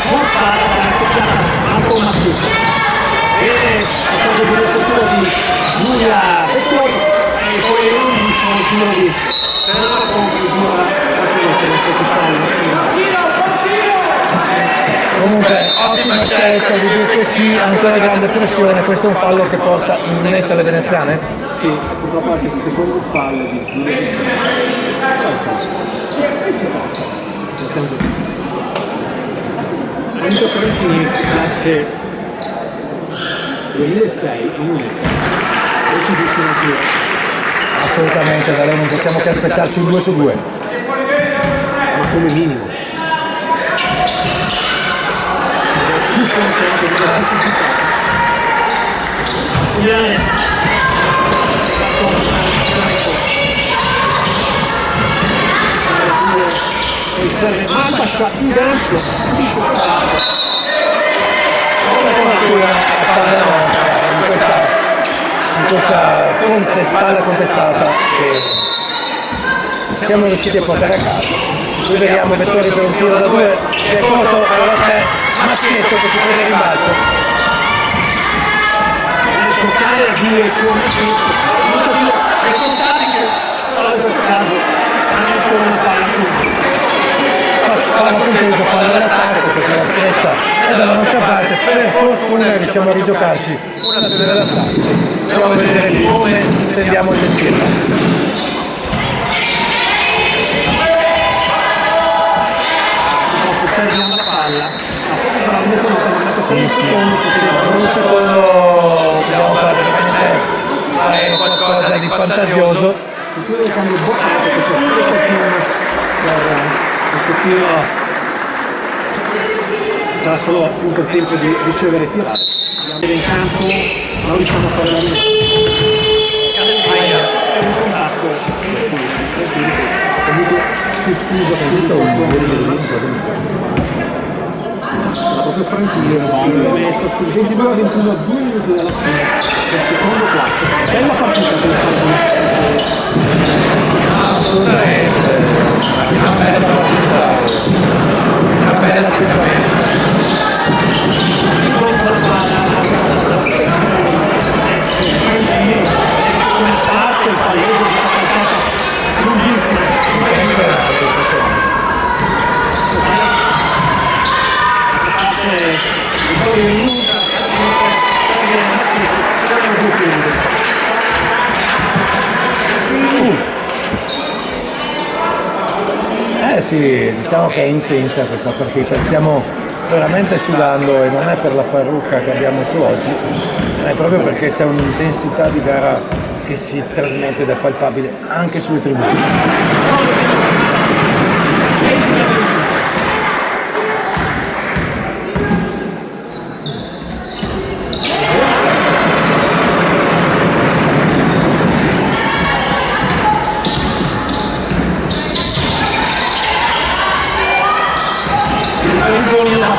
portata alto maschile e è stato di apertura di Giulia Pettor e poi il numero di Serena Giulia Comunque ottima scelta di BFC, ancora grande pressione, questo è un fallo che porta in netta alle veneziane. sì, purtroppo anche il secondo fallo di Giulia Anche Trentini classe 2006 in Unica decisissimo anche Assolutamente, da lei non possiamo che aspettarci un 2 su 2. ma come minimo più forte anche di questa segnale serve Albascia in gancio In questa spalla contestata che siamo riusciti a portare a casa. Qui vediamo Vettori per un tiro da 2 che è corto, però c'è Maschietto che si prende il rimbalzo. giocare a dire come e contare che in questo caso hanno solo una palla Palla compreso, palla d'attacco perché la freccia è dalla nostra parte, per fortuna riusciamo a rigiocarci un'azione d'attacco. Andiamo a vedere come intendiamo gestirla. perdiamo la palla ma forse sarà messa una tornata solo un secondo Per un secondo dobbiamo fare qualcosa di fantasioso. su cui il cambio boccato perché per questo tiro sarà solo appunto il tempo di ricevere e tirare. Andiamo in campo, non riusciamo a fare la messa. È un contatto comunque si scusa subito la propria Franchini è messa sul 22 a 21 a 2 minuti dalla fine del secondo quarto. Bella partita per il Franchini. Assolutamente, una bella partita, una bella atteggiamento. Come parte il palleggio di una partita lunghissima. Vittorio in Luca, sì, diciamo che è intensa questa partita, stiamo veramente sudando e non è per la parrucca che abbiamo su oggi, ma è proprio perché c'è un'intensità di gara che si trasmette ed è palpabile anche sulle tribune.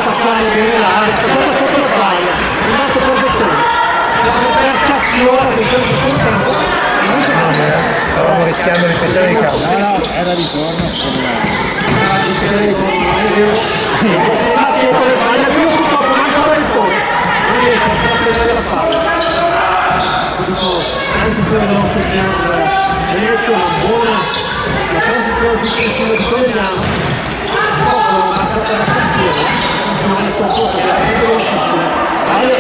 attaccare bene l'area, sotto la palla, rimasto per Vettore, la coperta Fiora che c'è sul campo, stavamo rischiando di perdere il campo. No, era ritorno secondo me. sotto le paglie, più purtroppo manca Vettore, non riesce a prendere la palla. Subito transizione veloce per Venezia, una buona la transizione difensiva di Conegliano, poco manca per la canzone. Non è troppo perché è velocissimo. Allora,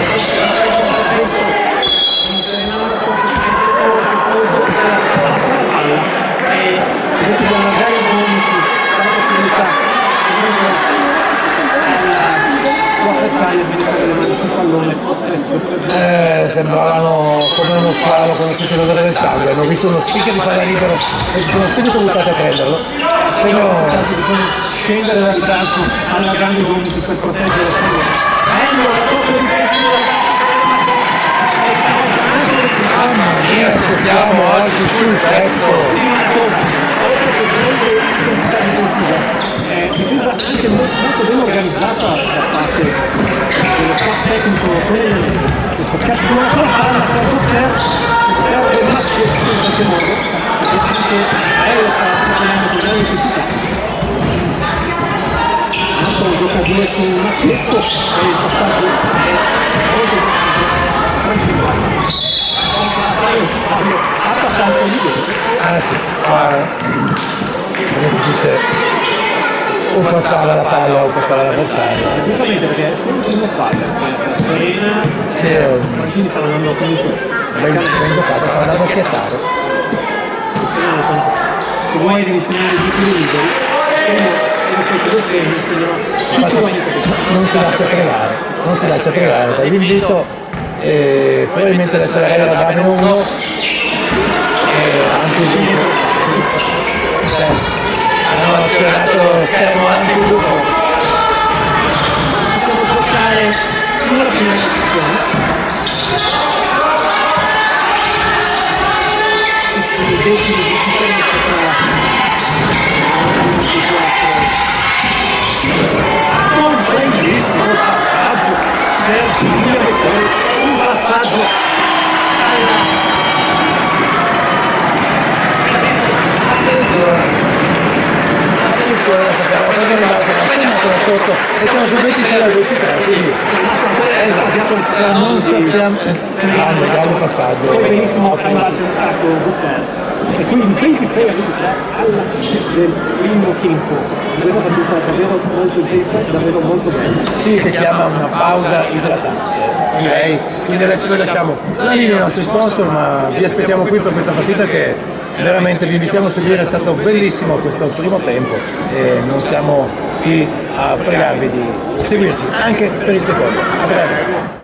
sembrano come uno squalo quando si tira del sangue, hanno visto uno speaker di palla libero e si sono subito buttati a prenderlo. Bisogna scendere dal braccio allargando i gomiti per proteggere il pallone. Mamma mia, se siamo oggi sul pezzo! Difesa anche molto ben organizzata da parte dello staff tecnico torinese, questo cazzo la palla per poter serve il maschietto in qualche modo e anche lei sta facendo con grande intensità. Un gioca a due con il maschietto e il passaggio è molto abbastanza libero. Ah sì, come si dice, o passava la palla o passava l'avversario. Giustamente perché è sempre primo palla, Serena, Franchini stanno andando comunque Ben giocato, stava andando a schiacciare. se vuoi devi segnare di più liberi, uno l'effetto del segno segnava sicuramente Non si lascia pregare, non si lascia pregare, dai l'invito, probabilmente adesso la regola da meno uno, anche hanno azionato lo schermo anche il gruppo. possiamo portare fino alla fine della stazione. Questi decimi di differenza tra un bellissimo passaggio per Giulia Becconi, un passaggio Sotto e siamo su 26 al 23, quindi esatto, non sappiamo, grande passaggio. poi benissimo cambiato il capo Gutter e quindi 26 a 23 alla fine del primo tempo. Questa partita è davvero molto intensa e davvero molto bella. Sì, che chiama una pausa idratante. Ok, quindi adesso noi lasciamo la linea ai nostri sponsor, ma vi aspettiamo qui per questa partita che veramente vi invitiamo a seguire, è stato bellissimo questo primo tempo e non siamo qui a pregarvi di seguirci anche per il secondo. A breve.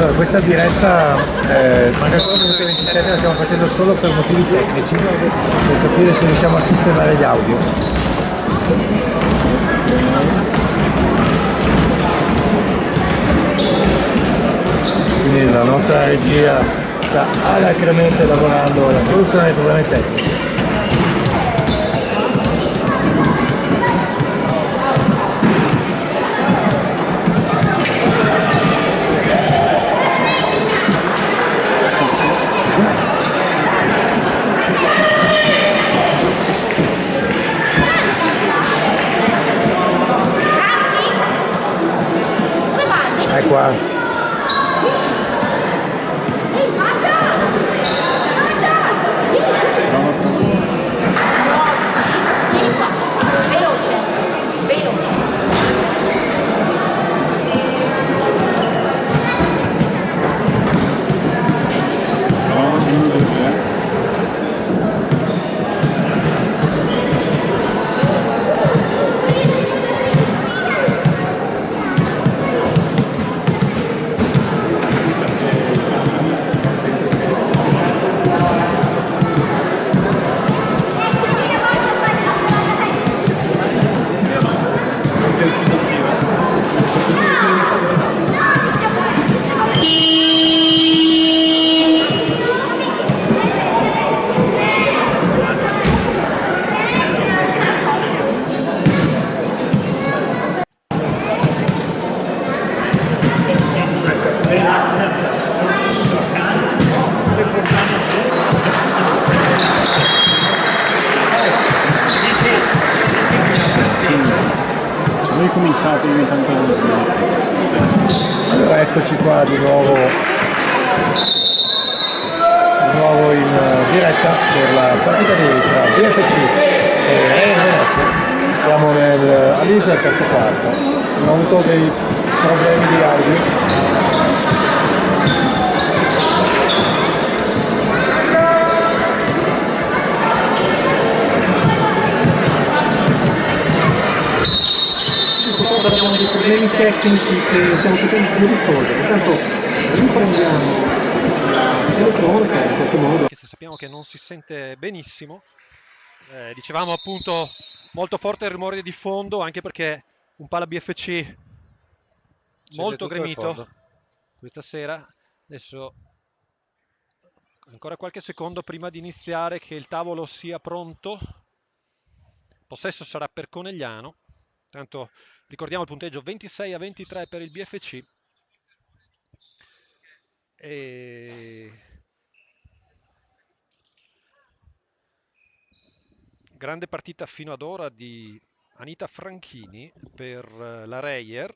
Allora, questa diretta manca ancora il minuto 27, la stiamo facendo solo per motivi tecnici, per capire se riusciamo a sistemare gli audio. Quindi la nostra regia sta alacremente lavorando alla soluzione dei problemi tecnici. Qua. Noi cominciate ogni tanto a smettere. Allora eccoci qua di nuovo in diretta per la partita tra BFC e Real Venezia. Siamo all'inizio del terzo quarto. Abbiamo avuto dei problemi di audio. Abbiamo dei problemi tecnici che stiamo cercando di risolvere, intanto riprendiamo la telecronaca in qualche modo. Che se sappiamo che non si sente benissimo, dicevamo appunto molto forte il rumore di fondo, anche perché un palla BFC molto gremito questa sera. Adesso ancora qualche secondo prima di iniziare, che il tavolo sia pronto. Possesso sarà per Conegliano. Tanto ricordiamo il punteggio 26-23 per il BFC. Grande partita fino ad ora di Anita Franchini per la Reyer,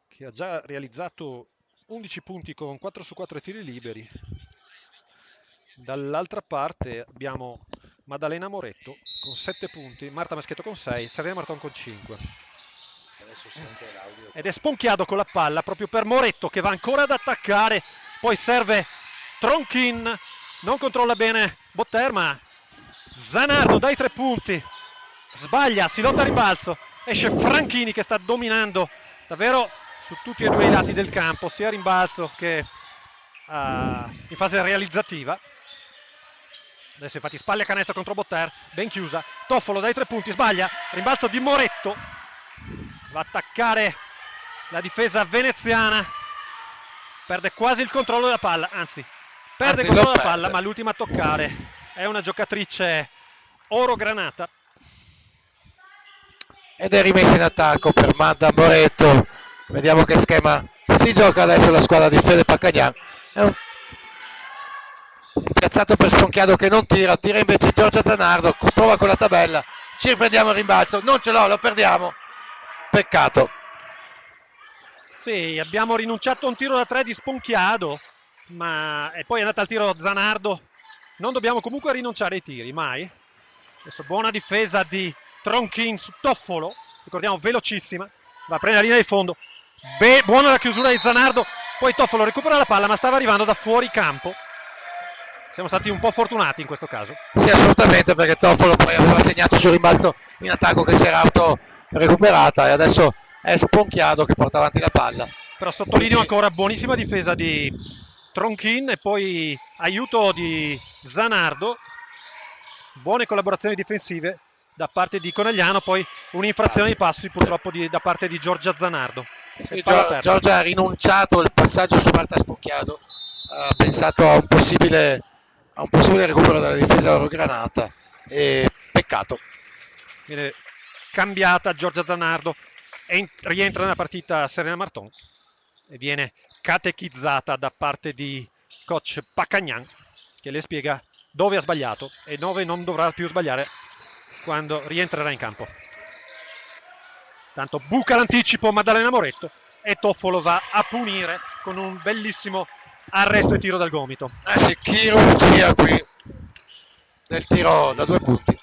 che ha già realizzato 11 punti con 4 su 4 tiri liberi. Dall'altra parte abbiamo Maddalena Moretto con 7 punti, Marta Maschietto con 6, Serena Marton con 5. Ed è Sponchiado con la palla proprio per Moretto, che va ancora ad attaccare, poi serve Tronchin, non controlla bene Botter, ma Zanardo dai 3 punti sbaglia, si lotta a rimbalzo, esce Franchini che sta dominando davvero su tutti e due i lati del campo, sia a rimbalzo che in fase realizzativa. Adesso infatti spalla a canestro contro Botter, ben chiusa, Toffolo dai 3 punti, sbaglia, rimbalzo di Moretto, va a attaccare la difesa veneziana, perde quasi il controllo della palla, anzi perde il controllo della palla, ma l'ultima a toccare è una giocatrice oro granata. Ed è rimessa in attacco per Madda Moretto. Vediamo che schema si gioca adesso la squadra di Fede Paccagnan. È un piazzato per Sponchiado che non tira invece Giorgia Zanardo, prova con la tabella, ci riprendiamo il rimbalzo, non ce l'ho, lo perdiamo, peccato. Sì, abbiamo rinunciato a un tiro da 3 di Sponchiado, ma e poi è andata al tiro Zanardo. Non dobbiamo comunque rinunciare ai tiri, mai. Adesso buona difesa di Tronchin su Toffolo, ricordiamo velocissima, va a prendere la linea di fondo. Buona la chiusura di Zanardo, poi Toffolo recupera la palla ma stava arrivando da fuori campo. Siamo stati un po' fortunati in questo caso. Sì, assolutamente, perché Toffolo poi aveva segnato sul rimbalzo in attacco che si era auto recuperata e adesso è Sponchiado che porta avanti la palla. però sottolineo ancora buonissima difesa di Tronchin e poi aiuto di Zanardo, buone collaborazioni difensive da parte di Conegliano, poi un'infrazione di passi purtroppo da parte di Giorgia Zanardo. Sì, Giorgia ha rinunciato al passaggio su Marta Spocchiado, ha pensato a un possibile recupero della difesa Orogranata e peccato. Viene cambiata Giorgia Zanardo e rientra nella partita Serena Marton e viene catechizzata da parte di coach Pacagnan, che le spiega dove ha sbagliato e dove non dovrà più sbagliare quando rientrerà in campo. Tanto buca l'anticipo Maddalena Moretto e Toffolo va a punire con un bellissimo arresto e tiro dal gomito. Sì, chirurgia qui del tiro da 2 punti.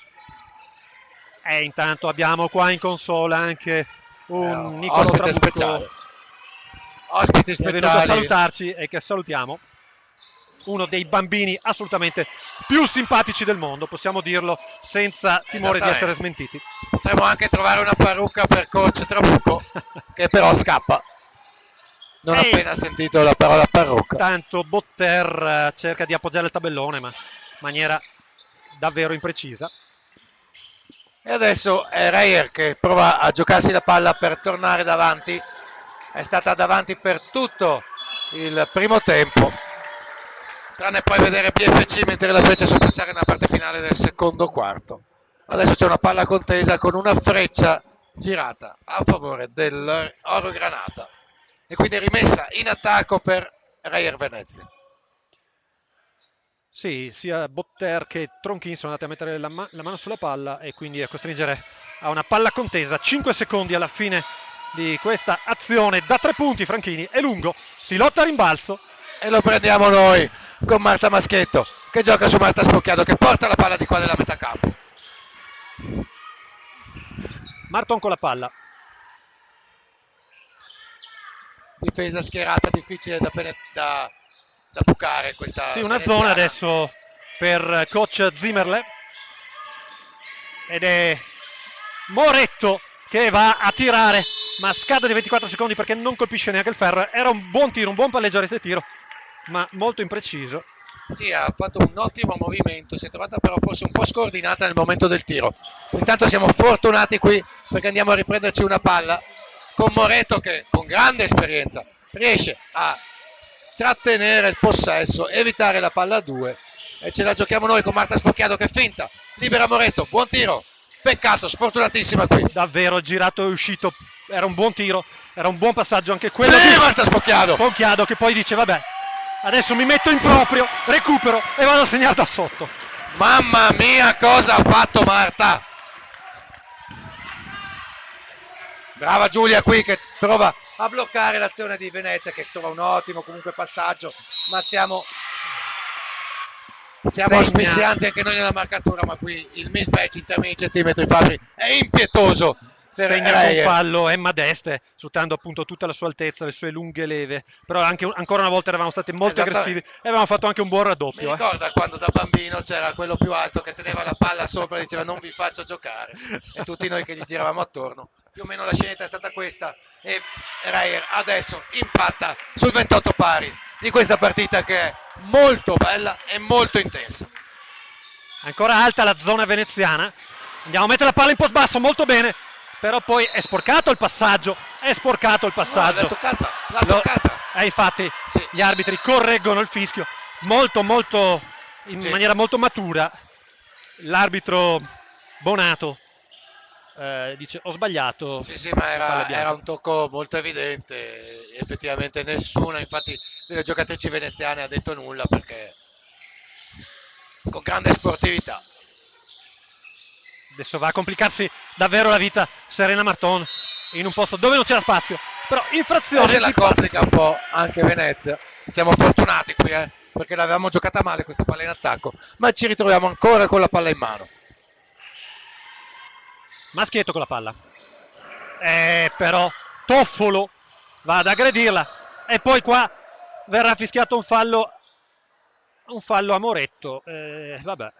E intanto abbiamo qua in console anche un Nicolo ospite Trabucco speciale. Ospiti che è venuto a speciali. salutarci e che salutiamo. Uno dei bambini assolutamente più simpatici del mondo, possiamo dirlo senza timore di essere smentiti. Potremmo anche trovare una parrucca per coach Trabucco, che però scappa. Non appena ha sentito la parola parrucca. Tanto Botter cerca di appoggiare il tabellone, ma in maniera davvero imprecisa. E adesso è Reyer che prova a giocarsi la palla per tornare davanti. È stata davanti per tutto il primo tempo, tranne poi vedere BFC mentre la Svezia sorpassare nella parte finale del secondo quarto. Adesso c'è una palla contesa con una freccia girata a favore dell'Oro Granata e quindi rimessa in attacco per Reyer Venezia. Sì, sia Botter che Tronchin sono andati a mettere la mano sulla palla e quindi a costringere a una palla contesa. 5 secondi alla fine di questa azione da 3 punti. Franchini è lungo, si lotta a rimbalzo e lo prendiamo noi con Marta Maschetto che gioca su Marta Spocchiado che porta la palla di qua nella metà campo. Marton con la palla, difesa schierata, difficile da bucare questa. Sì, una zona adesso per coach Zimmerle ed è Moretto che va a tirare, ma scade di 24 secondi perché non colpisce neanche il ferro. Era un buon tiro, un buon palleggiare di tiro, ma molto impreciso. Sì, ha fatto un ottimo movimento, si è trovata però forse un po' scordinata nel momento del tiro. Intanto siamo fortunati qui perché andiamo a riprenderci una palla con Moretto che con grande esperienza riesce a trattenere il possesso, evitare la palla a 2 e ce la giochiamo noi con Marta Spocchiado che finta, libera Moretto, buon tiro, peccato, sfortunatissima qui. Davvero girato e uscito, era un buon tiro, era un buon passaggio anche quello sì, di Marta Spocchiado che poi dice vabbè, adesso mi metto in proprio, recupero e vado a segnare da sotto. Mamma mia cosa ha fatto Marta! Brava Giulia qui che prova a bloccare l'azione di Venezia che trova un ottimo comunque passaggio, ma siamo asfissianti anche noi nella marcatura, ma qui il mismatch in termini di centimetri quadri è impietoso. Segna con fallo Emma Deste, sfruttando appunto tutta la sua altezza, le sue lunghe leve, però anche ancora una volta eravamo stati molto aggressivi e avevamo fatto anche un buon raddoppio. Mi ricorda quando da bambino c'era quello più alto che teneva la palla sopra e diceva non vi faccio giocare e tutti noi che gli giravamo attorno. Più o meno la scenetta è stata questa e Reyer adesso impatta sul 28 pari di questa partita che è molto bella e molto intensa. Ancora alta la zona veneziana, andiamo a mettere la palla in post basso, molto bene. Però poi è sporcato il passaggio, No, l'ha toccata. Infatti sì. Gli arbitri correggono il fischio in maniera molto matura. L'arbitro Bonato dice ho sbagliato. Sì, ma era un tocco molto evidente, effettivamente nessuna, infatti delle giocatrici veneziane ha detto nulla perché con grande sportività. Adesso va a complicarsi davvero la vita Serena Marton in un posto dove non c'era spazio, però infrazione la complica un po' anche Venezia. Siamo fortunati qui perché l'avevamo giocata male questa palla in attacco, ma ci ritroviamo ancora con la palla in mano. Maschietto con la palla, però Toffolo va ad aggredirla e poi qua verrà fischiato un fallo a Moretto. Vabbè.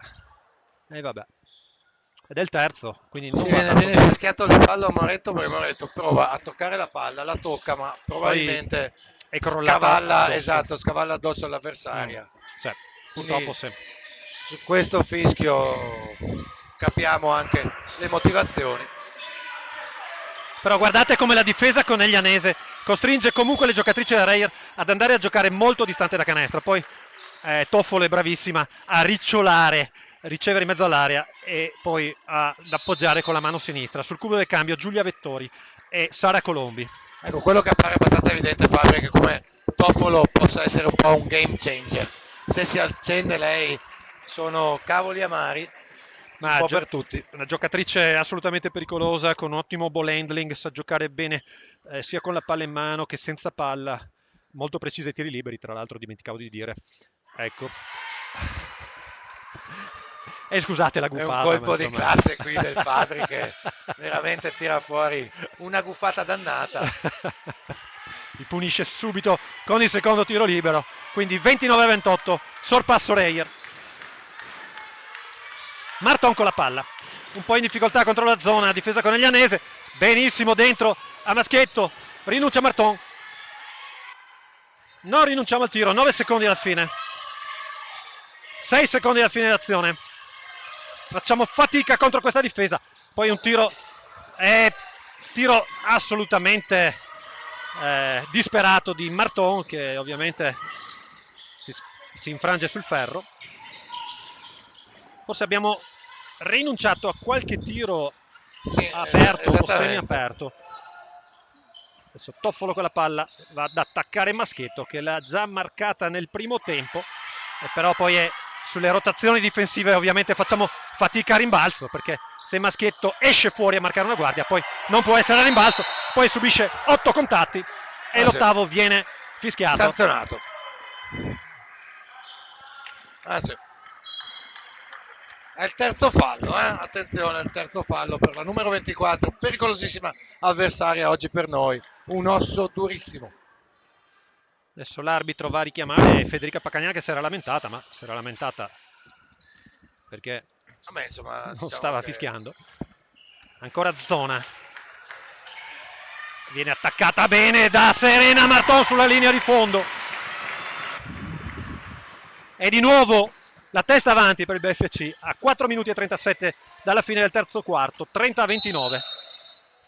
ed è il terzo, quindi non Sì, va tanto viene bene. fischiato il fallo a Moretto perché Moretto prova a toccare la palla, la tocca, ma Poi probabilmente è crollata scavalla, addosso. esatto, scavalla addosso Mm. all'avversaria. Cioè, purtroppo Quindi sì. su questo fischio capiamo anche le motivazioni. Però guardate come la difesa coneglianese costringe comunque le giocatrici del Reyer ad andare a giocare molto distante da canestro. Poi Toffolo è bravissima a ricciolare, ricevere in mezzo all'area e poi ad appoggiare con la mano sinistra. Sul cubo del cambio Giulia Vettori e Sara Colombi. Ecco, quello che appare abbastanza evidente Fabio è che come Toffolo possa essere un po' un game changer. Se si accende lei sono cavoli amari, un Ma po' per tutti. una giocatrice assolutamente pericolosa, con ottimo ball handling, sa giocare bene sia con la palla in mano che senza palla. Molto precisa ai tiri liberi, tra l'altro dimenticavo di dire. Ecco. E scusate la È un guffata, ma colpo di insomma... classe qui del Fabri che veramente tira fuori una guffata dannata. Mi punisce subito con il secondo tiro libero. Quindi 29-28, sorpasso Reyer. Marton con la palla, un po' in difficoltà contro la zona, difesa coneglianese, benissimo dentro a Maschietto, rinuncia Marton. Non rinunciamo al tiro, 9 secondi alla fine. 6 secondi alla fine dell'azione. Facciamo fatica contro questa difesa. Poi un tiro, tiro assolutamente disperato di Marton, che ovviamente si infrange sul ferro. Forse abbiamo rinunciato a qualche tiro Sì, aperto o esattamente. semi-aperto. Adesso Toffolo con la palla va ad attaccare Maschietto, che l'ha già marcata nel primo tempo, e però poi sulle rotazioni difensive ovviamente facciamo fatica a rimbalzo, perché se Maschietto esce fuori a marcare una guardia poi non può essere a rimbalzo, poi subisce 8 contatti e l'ottavo viene fischiato. Sanzionato. Sì. È il terzo fallo, attenzione, è il terzo fallo per la numero 24, pericolosissima avversaria oggi per noi, un osso durissimo. Adesso l'arbitro va a richiamare Federica Pacagnà, che si era lamentata, ma si era lamentata perché Vabbè, insomma, non diciamo stava che... fischiando. Ancora zona. Viene attaccata bene da Serena Marton sulla linea di fondo. E di nuovo la testa avanti per il BFC a 4 minuti e 37 dalla fine del terzo quarto, 30-29.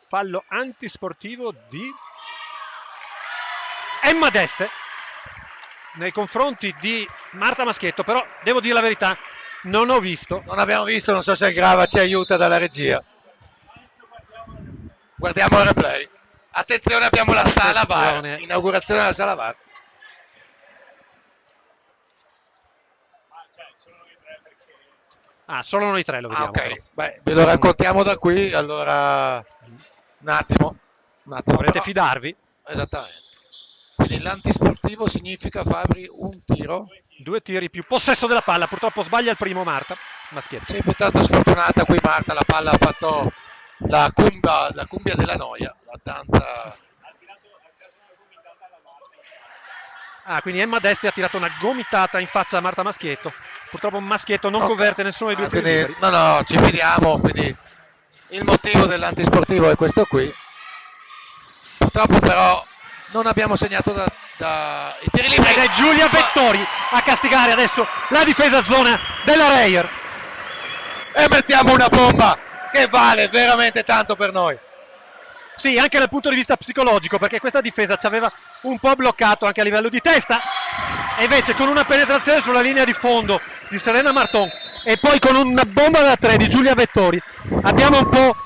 Fallo antisportivo di Emma Deste nei confronti di Marta Maschietto, però devo dire la verità, non ho visto. Non abbiamo visto, non so se il Grava ci aiuta dalla regia. Guardiamo il replay. Attenzione, abbiamo la sala VAR, inaugurazione della sala VAR. Ah, solo noi tre lo vediamo. Ok, beh, ve lo raccontiamo da qui, allora un attimo. Dovrete Però... fidarvi. Esattamente. Quindi l'antisportivo significa Fabri un tiro. 2 tiri più possesso della palla, purtroppo sbaglia il primo Marta Maschietto. Sì, tanto sfortunata qui Marta, la palla ha fatto la cumbia della noia, la danza. Quindi Emma Desti ha tirato una gomitata in faccia a Marta Maschietto. Purtroppo Maschietto non converte nessuno dei 2 tiri liberi. No, ci fidiamo, quindi il motivo dell'antisportivo è questo qui. Purtroppo però non abbiamo segnato i tiri liberi. Ed è Giulia Vettori a castigare adesso la difesa zona della Reyer. E mettiamo una bomba che vale veramente tanto per noi. Sì, anche dal punto di vista psicologico, perché questa difesa ci aveva un po' bloccato anche a livello di testa, e invece con una penetrazione sulla linea di fondo di Serena Marton e poi con una bomba da 3 di Giulia Vettori abbiamo un po'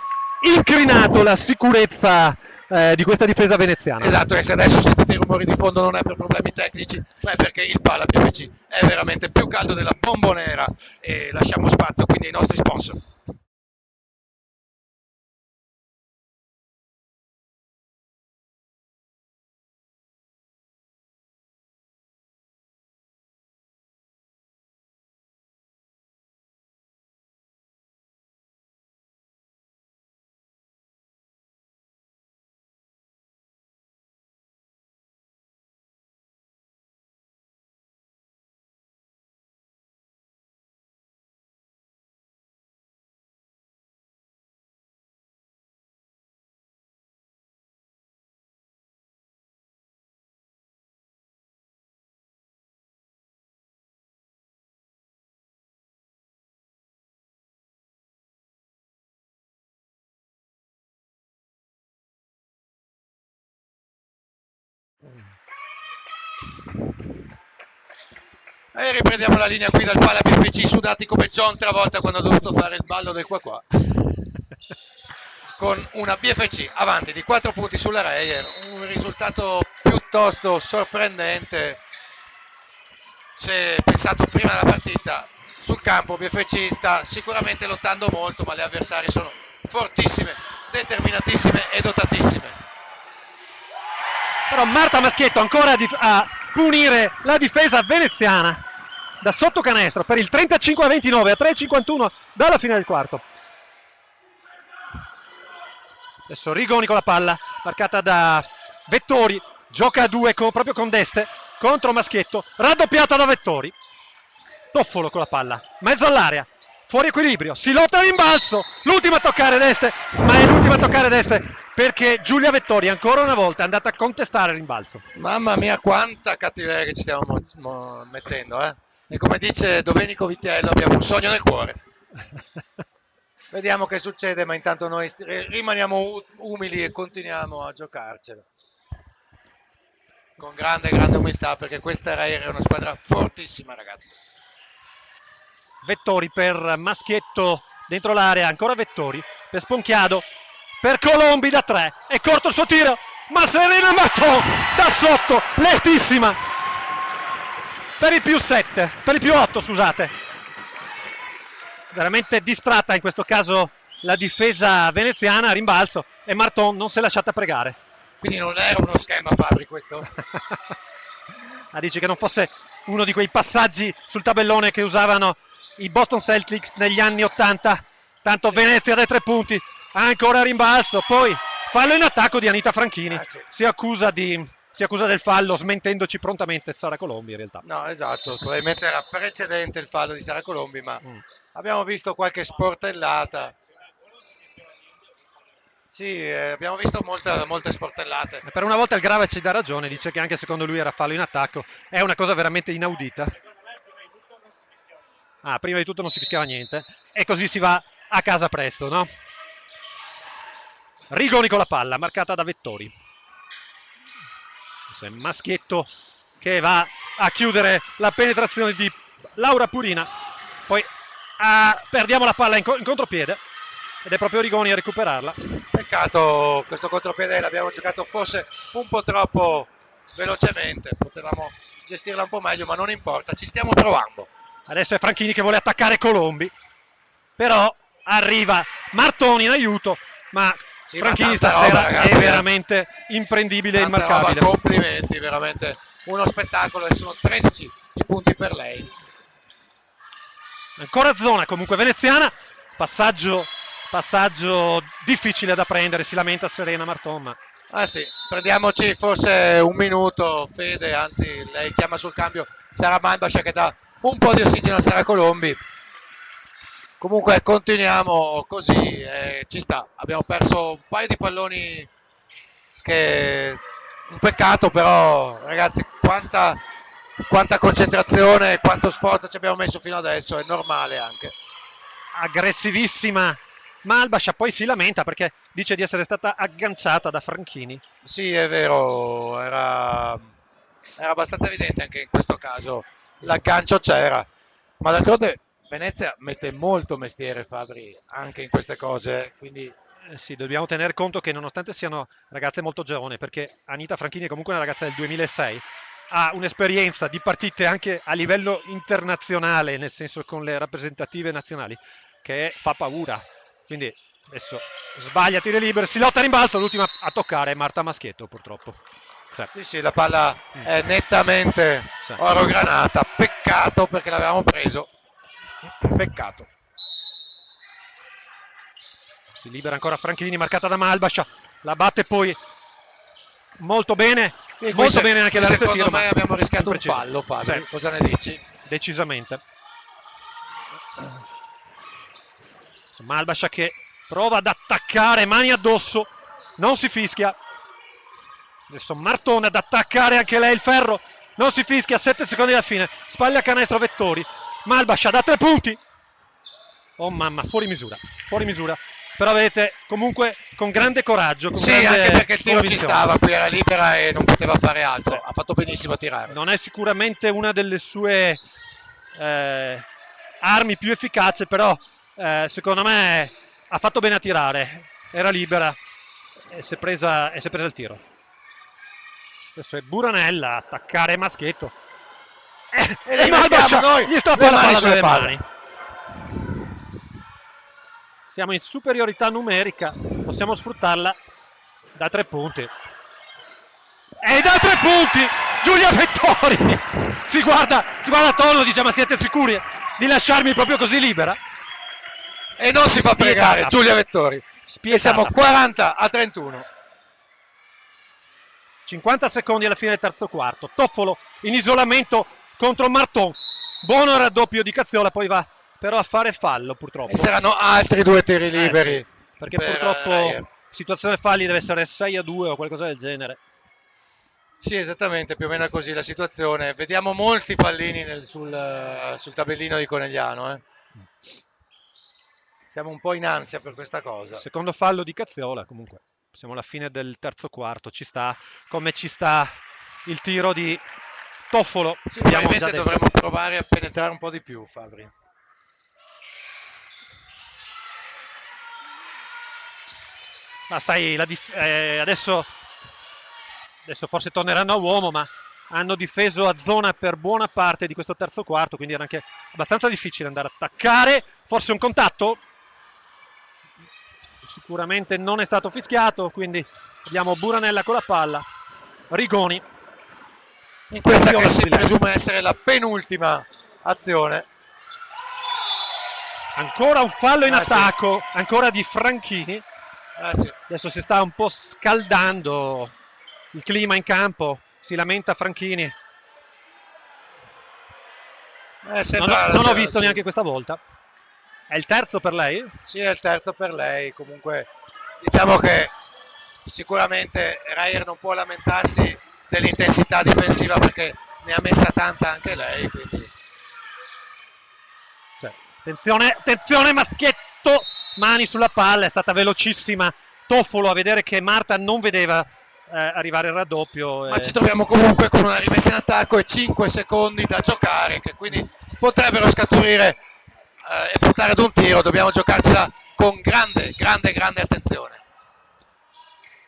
incrinato la sicurezza di questa difesa veneziana. Esatto, e se adesso sentite i rumori di fondo non è per problemi tecnici, ma è perché il Pala PFC è veramente più caldo della Bombonera e lasciamo spazio quindi ai nostri sponsor. E riprendiamo la linea qui dal palla BFC, sudati come John Travolta quando ha dovuto fare il ballo del qua. Con una BFC avanti di 4 punti sulla Reyer, un risultato piuttosto sorprendente se pensato prima della partita. Sul campo BFC sta sicuramente lottando molto, ma le avversarie sono fortissime, determinatissime e dotatissime. Però Marta Maschietto ancora a punire la difesa veneziana da sotto canestro per il 35-29 a 3:51 dalla fine del quarto. Adesso Rigoni con la palla, marcata da Vettori, gioca a 2 proprio con Deste contro Maschietto, raddoppiata da Vettori. Toffolo con la palla, mezzo all'area, fuori equilibrio, si lotta a rimbalzo, l'ultima a toccare Deste, ma è l'ultima a toccare Deste perché Giulia Vettori ancora una volta è andata a contestare il rimbalzo. Mamma mia quanta cattiveria che ci stiamo mettendo, eh? E come dice Domenico Vitiello abbiamo un sogno nel cuore. Vediamo che succede, ma intanto noi rimaniamo umili e continuiamo a giocarcela con grande umiltà, perché questa è una squadra fortissima, ragazzi. Vettori per Maschietto dentro l'area, ancora Vettori per Sponchiado, per Colombi da 3, è corto il suo tiro, ma Serena Marton da sotto, lestissima per il +7, per il +8 scusate. Veramente distratta in questo caso la difesa veneziana, rimbalzo, e Marton non si è lasciata pregare. Quindi non era uno schema, Fabri, questo? Dice che non fosse uno di quei passaggi sul tabellone che usavano i Boston Celtics negli anni 80, tanto Venezia dai 3 punti, ancora rimbalzo, poi fallo in attacco di Anita Franchini, Sì. si accusa del fallo, smentendoci prontamente Sara Colombi in realtà. No, esatto, probabilmente era precedente il fallo di Sara Colombi, ma abbiamo visto qualche sportellata. Sì, abbiamo visto molte sportellate. Per una volta il Grava ci dà ragione, dice che anche secondo lui era fallo in attacco, è una cosa veramente inaudita. Prima di tutto non si fischiava niente e così si va a casa presto, no? Rigoni con la palla, marcata da Vettori. Questo è Maschietto che va a chiudere la penetrazione di Laura Purina. Poi perdiamo la palla in contropiede ed è proprio Rigoni a recuperarla. Peccato, questo contropiede l'abbiamo giocato forse un po' troppo velocemente, potevamo gestirla un po' meglio, ma non importa, ci stiamo provando. Adesso è Franchini che vuole attaccare Colombi, però arriva Martoni in aiuto, ma Sì, Franchini ma tanta stasera roba, ragazzi, è veramente imprendibile e tanta immarcabile. roba, complimenti, veramente uno spettacolo, e sono 13 i punti per lei. Ancora zona comunque veneziana, passaggio difficile da prendere, si lamenta Serena Marton, ma Sì, prendiamoci forse un minuto, Fede, anzi lei chiama sul cambio Sara Malbascia che dà un po' di ossigeno a Sara Colombi. Comunque continuiamo così, ci sta, abbiamo perso un paio di palloni che un peccato, però ragazzi quanta concentrazione, quanto sforzo ci abbiamo messo fino adesso, è normale anche. aggressivissima Malbascia, poi si lamenta perché dice di essere stata agganciata da Franchini. Sì, è vero, era abbastanza evidente anche in questo caso, l'aggancio c'era, ma d'altronde Venezia mette molto mestiere, Fabri, anche in queste cose, quindi Sì, dobbiamo tener conto che nonostante siano ragazze molto giovani, perché Anita Franchini è comunque una ragazza del 2006, ha un'esperienza di partite anche a livello internazionale, nel senso con le rappresentative nazionali, che fa paura. Quindi adesso sbaglia tiri liberi, si lotta a rimbalzo, l'ultima a toccare è Marta Maschietto purtroppo. sì, la palla è nettamente Sì. oro granata, peccato perché l'avevamo preso, peccato. Si libera ancora Franchini, marcata da Malbascia, la batte poi molto bene, Sì, molto bene anche la rete secondo tiro, me ma abbiamo rischiato un impreciso. fallo, Fabri, Sì, cosa ne dici? decisamente. Malbascia che prova ad attaccare, mani addosso, non si fischia. Adesso Martone ad attaccare anche lei il ferro, non si fischia, 7 secondi alla fine, spaglia canestro Vettori, Malbascia da 3 punti. Oh mamma, fuori misura però vedete comunque con grande coraggio, con Sì, grande anche perché il tiro ci convinzione. stava, qui era libera e non poteva fare altro. Ha fatto benissimo a tirare. Non è sicuramente una delle sue armi più efficaci, però secondo me ha fatto bene a tirare, era libera e si è presa il tiro. Adesso è Buranella a attaccare Maschietto. E E Malbascia noi gli strappa la palla dalle palle. mani. Siamo in superiorità numerica, possiamo sfruttarla da 3 punti. E da 3 punti Giulia Vettori si guarda attorno, dice: ma siete sicuri di lasciarmi proprio così libera? E non si fa pregare Giulia Vettori. E siamo Spietata. 40-31. 50 secondi alla fine del terzo quarto. Toffolo in isolamento contro Marton. Buono raddoppio di Cazzola, poi va però a fare fallo purtroppo. E saranno altri 2 tiri liberi. Sì, perché purtroppo situazione falli deve essere 6-2 o qualcosa del genere. Sì, esattamente, più o meno è così la situazione. Vediamo molti pallini sul tabellino di Conegliano. Siamo un po' in ansia per questa cosa. Secondo fallo di Cazzola, comunque. Siamo alla fine del terzo quarto, ci sta come ci sta il tiro di Toffolo. Sicuramente dovremmo provare a penetrare un po' di più, Fabri. Ma sai, adesso forse torneranno a uomo, ma hanno difeso a zona per buona parte di questo terzo quarto, quindi era anche abbastanza difficile andare a attaccare. Forse un contatto? Sicuramente non è stato fischiato, quindi abbiamo Buranella con la palla, Rigoni. In questa che si presume essere la penultima azione. Ancora un fallo in attacco, ancora di Franchini. Sì. Adesso si sta un po' scaldando il clima in campo, si lamenta Franchini. Non ho visto neanche questa volta. È il terzo per lei? Sì, è il terzo per lei. Comunque diciamo che sicuramente Raier non può lamentarsi dell'intensità difensiva perché ne ha messa tanta anche lei. Quindi. Attenzione Maschietto, mani sulla palla, è stata velocissima Toffolo a vedere che Marta non vedeva arrivare il raddoppio. Ma ci troviamo comunque con una rimessa in attacco e 5 secondi da giocare, che quindi potrebbero scaturire e portare ad un tiro. Dobbiamo giocarcela con grande attenzione.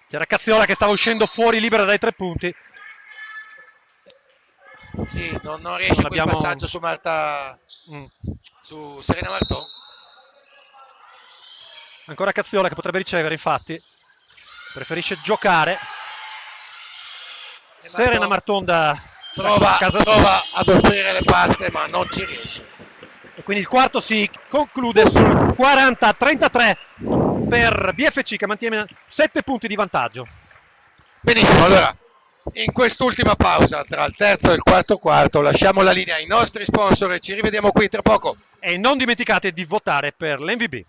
C'era Cazzola che stava uscendo fuori libera dai 3 punti. Sì, non riesce il passaggio su Marta, su Serena Marton. Ancora Cazzola che potrebbe ricevere, infatti preferisce giocare. Serena Marton prova ad offrire le passe, ma non ci riesce. E quindi il quarto si conclude sul 40-33 per BFC, che mantiene 7 punti di vantaggio. Benissimo, allora in quest'ultima pausa tra il terzo e il quarto quarto lasciamo la linea ai nostri sponsor e ci rivediamo qui tra poco. E non dimenticate di votare per l'MVB.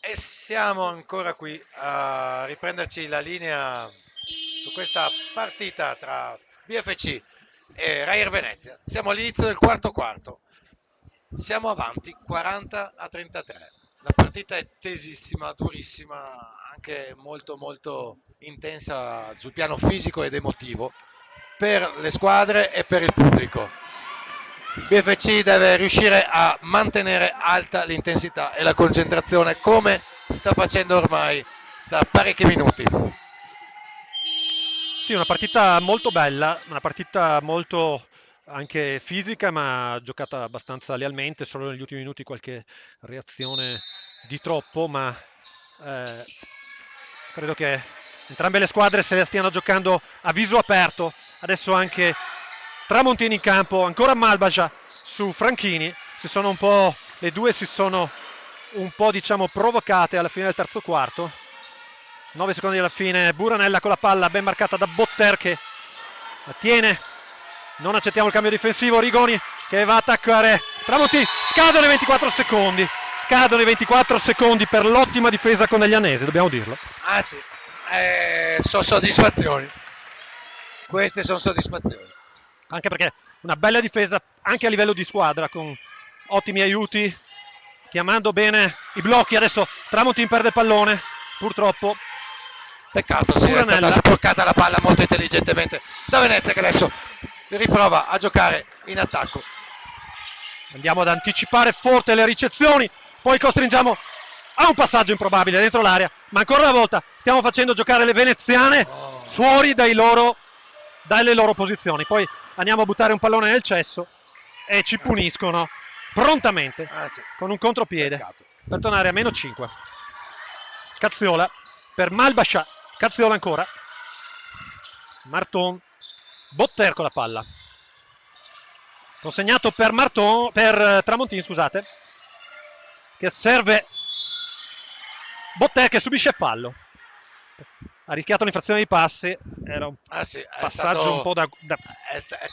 E siamo ancora qui a riprenderci la linea su questa partita tra BFC e Raier Venezia. Siamo all'inizio del quarto quarto. Siamo avanti 40-33. La partita è tesissima, durissima, anche molto molto intensa sul piano fisico ed emotivo per le squadre e per il pubblico. Il BFC deve riuscire a mantenere alta l'intensità e la concentrazione come sta facendo ormai da parecchi minuti. Sì, una partita molto bella, una partita molto anche fisica, ma giocata abbastanza lealmente, solo negli ultimi minuti qualche reazione di troppo, ma eh, credo che entrambe le squadre se la stiano giocando a viso aperto. Adesso anche Tramontini in campo, ancora Malbaja su Franchini, le due si sono un po' diciamo provocate alla fine del terzo quarto. 9 secondi alla fine, Buranella con la palla ben marcata da Botter che la tiene, non accettiamo il cambio difensivo, Rigoni che va a attaccare Tramontini, scadono i 24 secondi per l'ottima difesa coneglianese, dobbiamo dirlo. Ah sì, sono soddisfazioni, queste sono soddisfazioni. Anche perché una bella difesa anche a livello di squadra con ottimi aiuti, chiamando bene i blocchi. Adesso Tramontin perde il pallone, purtroppo. Peccato, sì, è stata sbloccata la palla molto intelligentemente da Venezia, che adesso riprova a giocare in attacco. Andiamo ad anticipare forte le ricezioni, poi costringiamo a un passaggio improbabile dentro l'area, ma ancora una volta stiamo facendo giocare le veneziane fuori dalle loro posizioni. Poi andiamo a buttare un pallone nel cesso e ci puniscono prontamente con un contropiede per tornare a meno 5. Cazziola per Malbaša, Cazziola ancora, Marton, Botter con la palla, consegnato per Tramontin, scusate, che serve Botter che subisce fallo, ha rischiato l'infrazione di passi, era un passaggio un po' da...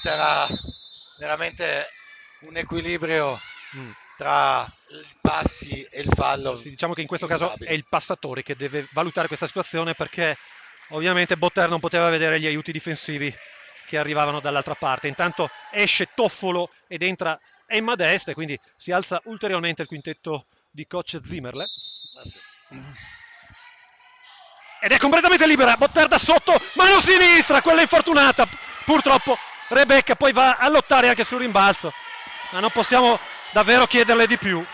C'era veramente un equilibrio tra i passi e il fallo. Sì, diciamo che in questo caso è il passatore che deve valutare questa situazione, perché ovviamente Botter non poteva vedere gli aiuti difensivi che arrivavano dall'altra parte. Intanto esce Toffolo ed entra Emma Deste, quindi si alza ulteriormente il quintetto di coach Zimmerle. Ed è completamente libera Botter da sotto, mano sinistra, quella infortunata purtroppo. Rebecca poi va a lottare anche sul rimbalzo, ma non possiamo davvero chiederle di più.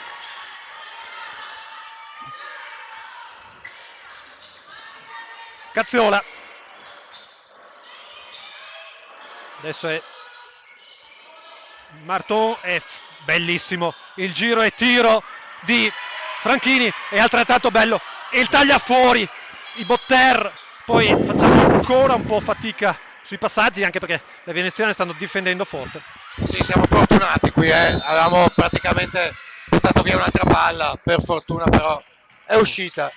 Cazziola, adesso è Marton, è bellissimo il giro e tiro di Franchini, è altrettanto bello il taglia fuori i Botter. Poi facciamo ancora un po' fatica sui passaggi, anche perché le veneziane stanno difendendo forte. Sì, siamo fortunati qui, avevamo praticamente buttato via un'altra palla, per fortuna però è uscita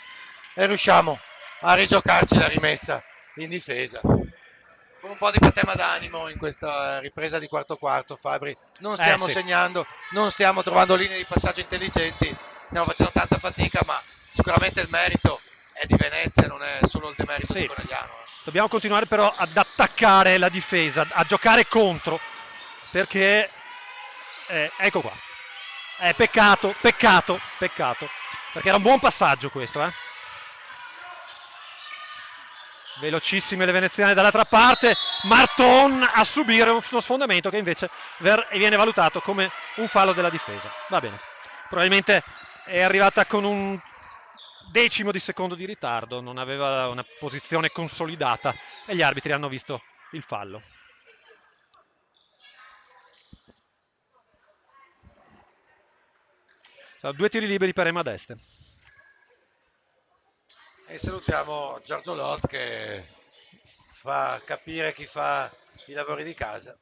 e riusciamo a rigiocarci la rimessa in difesa. Con un po' di patema d'animo in questa ripresa di quarto Fabri, non stiamo segnando, non stiamo trovando linee di passaggio intelligenti, stiamo facendo tanta fatica, ma sicuramente il merito è di Venezia, non è solo il demerito di Conegliano. Dobbiamo continuare però ad attaccare la difesa, a giocare contro, perché ecco qua, peccato, perché era un buon passaggio questo, Velocissime le veneziane dall'altra parte, Marton a subire uno sfondamento che invece viene valutato come un fallo della difesa. Va bene, probabilmente è arrivata con un decimo di secondo di ritardo, non aveva una posizione consolidata e gli arbitri hanno visto il fallo. Due tiri liberi per Emma Deste. E salutiamo Giorgio Lot che fa capire chi fa i lavori di casa.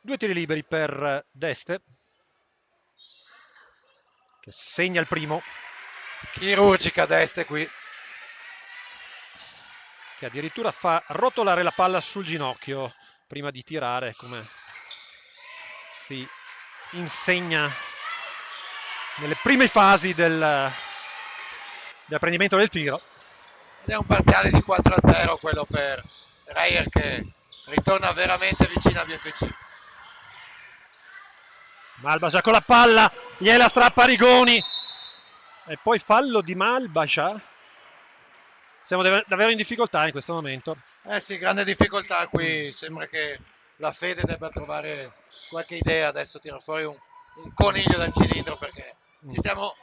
Due tiri liberi per Deste, che segna il primo. Chirurgica Deste qui, che addirittura fa rotolare la palla sul ginocchio prima di tirare, come si insegna nelle prime fasi del apprendimento del tiro. Ed è un parziale di 4-0 quello per Reyer, che ritorna veramente vicino a BFC. Malbascia con la palla, gliela strappa Rigoni e poi fallo di Malbascia. Siamo davvero in difficoltà in questo momento. Sì, grande difficoltà qui, sembra che la Fede debba trovare qualche idea. Adesso tira fuori un coniglio dal cilindro, perché stiamo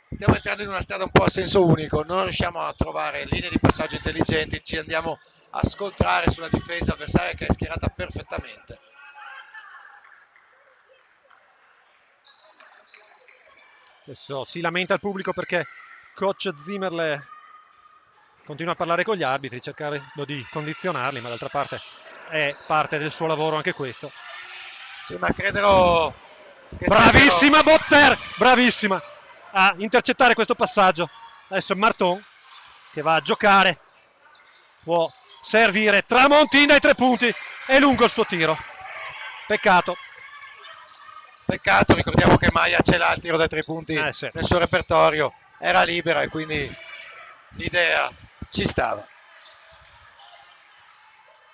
entrando in una strada un po' a senso unico, non riusciamo a trovare linee di passaggio intelligenti, ci andiamo a scontrare sulla difesa avversaria che è schierata perfettamente. Adesso si lamenta il pubblico perché coach Zimmerle continua a parlare con gli arbitri, cercare di condizionarli, ma d'altra parte è parte del suo lavoro anche questo. Sì, ma credo che bravissima Botter, bravissima a intercettare questo passaggio. Adesso è Marton che va a giocare, può servire Tramontin dai 3 punti, è lungo il suo tiro, peccato, ricordiamo che Maia ce l'ha il tiro da 3 punti sì, nel suo repertorio, era libera e quindi l'idea ci stava.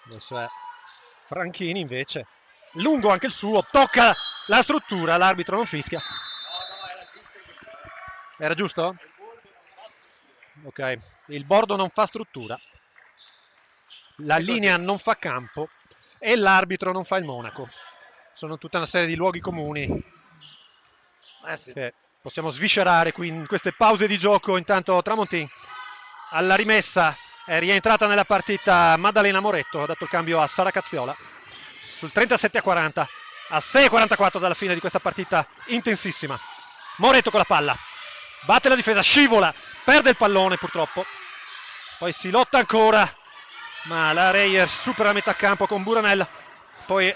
Adesso è Franchini invece, lungo anche il suo, tocca la struttura, l'arbitro non fischia. Era giusto? Ok, il bordo non fa struttura, la linea non fa campo e l'arbitro non fa il monaco. Sono tutta una serie di luoghi comuni che possiamo sviscerare qui in queste pause di gioco. Intanto Tramontin alla rimessa è rientrata nella partita Maddalena Moretto, ha dato il cambio a Sara Cazziola sul 37-40, a 6-44 dalla fine di questa partita intensissima. Moretto con la palla, batte la difesa, scivola, perde il pallone purtroppo, poi si lotta ancora, ma la Reyer supera a metà campo con Buranella, poi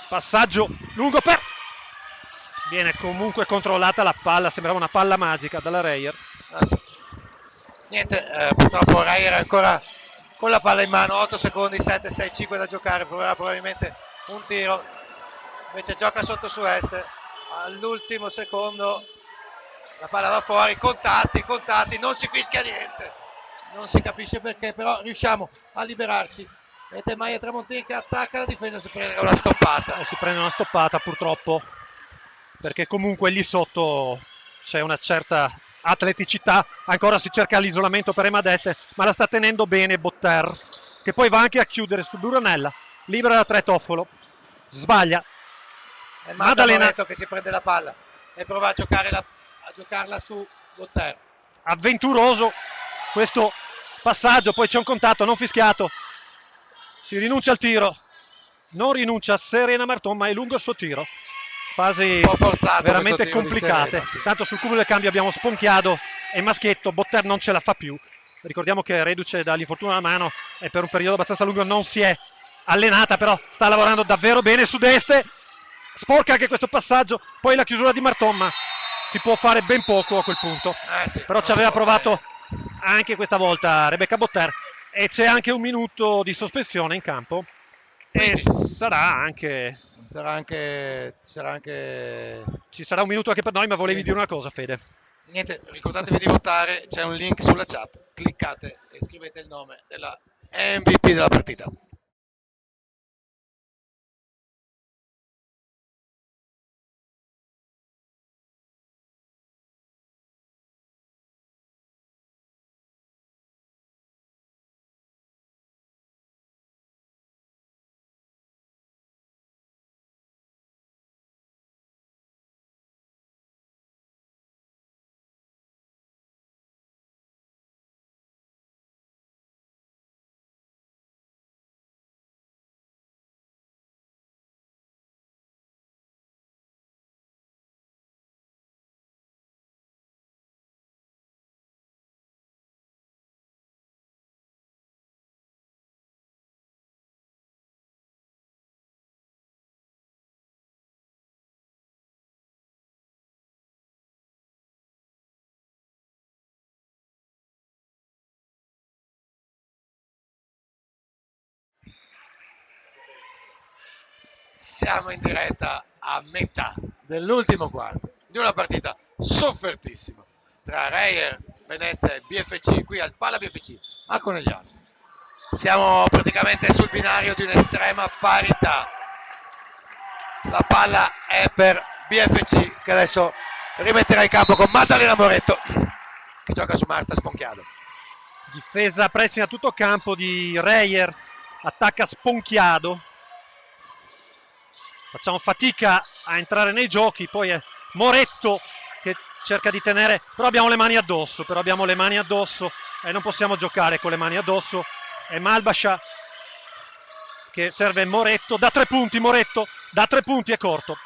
passaggio lungo per... viene comunque controllata la palla, sembrava una palla magica dalla Reyer. Niente, purtroppo Reyer ancora con la palla in mano, 8 secondi, 7, 6, 5 da giocare, proverà probabilmente un tiro, invece gioca sotto su Este, all'ultimo secondo la palla va fuori, contatti, non si fischia niente, non si capisce perché, però riusciamo a liberarci. Vedete Maia Tramontin che attacca la difesa, si prende una stoppata. Si prende una stoppata purtroppo, perché comunque lì sotto c'è una certa atleticità, ancora si cerca l'isolamento per Emma Deste, ma la sta tenendo bene Botter, che poi va anche a chiudere su Buranella, libera da 3 Toffolo, sbaglia. È Maddalena che si prende la palla e prova a giocarla su Botter. Avventuroso questo passaggio, poi c'è un contatto non fischiato, si rinuncia al tiro, non rinuncia Serena Marton, ma è lungo il suo tiro, fasi veramente complicate. Serena, sì. Tanto sul cumulo del cambio abbiamo Sponchiado e Maschietto, Botter non ce la fa più, ricordiamo che reduce dall'infortunio alla mano e per un periodo abbastanza lungo non si è allenata, però sta lavorando davvero bene su Deste, sporca anche questo passaggio, poi la chiusura di Marton, ma si può fare ben poco a quel punto, sì, però ci aveva provato anche questa volta Rebecca Botter, e c'è anche un minuto di sospensione in campo e ci sarà anche ci sarà un minuto anche per noi, ma volevi dire una cosa, Fede? Niente, ricordatevi di votare, c'è un link sulla chat, cliccate e scrivete il nome della MVP della partita. Siamo in diretta a metà dell'ultimo quarto di una partita soffertissimo tra Reyer, Venezia e BFC qui al Pala BFC a Conegliano. Siamo praticamente sul binario di un'estrema parità. La palla è per BFC che adesso rimetterà in campo con Maddalena Moretto che gioca su Marta Sponchiado. Difesa pressing a tutto campo di Reyer, attacca Sponchiado. Facciamo fatica a entrare nei giochi, poi è Moretto che cerca di tenere, però abbiamo le mani addosso e non possiamo giocare con le mani addosso. È Malbascia che serve Moretto, da 3 punti Moretto, da 3 punti è corto.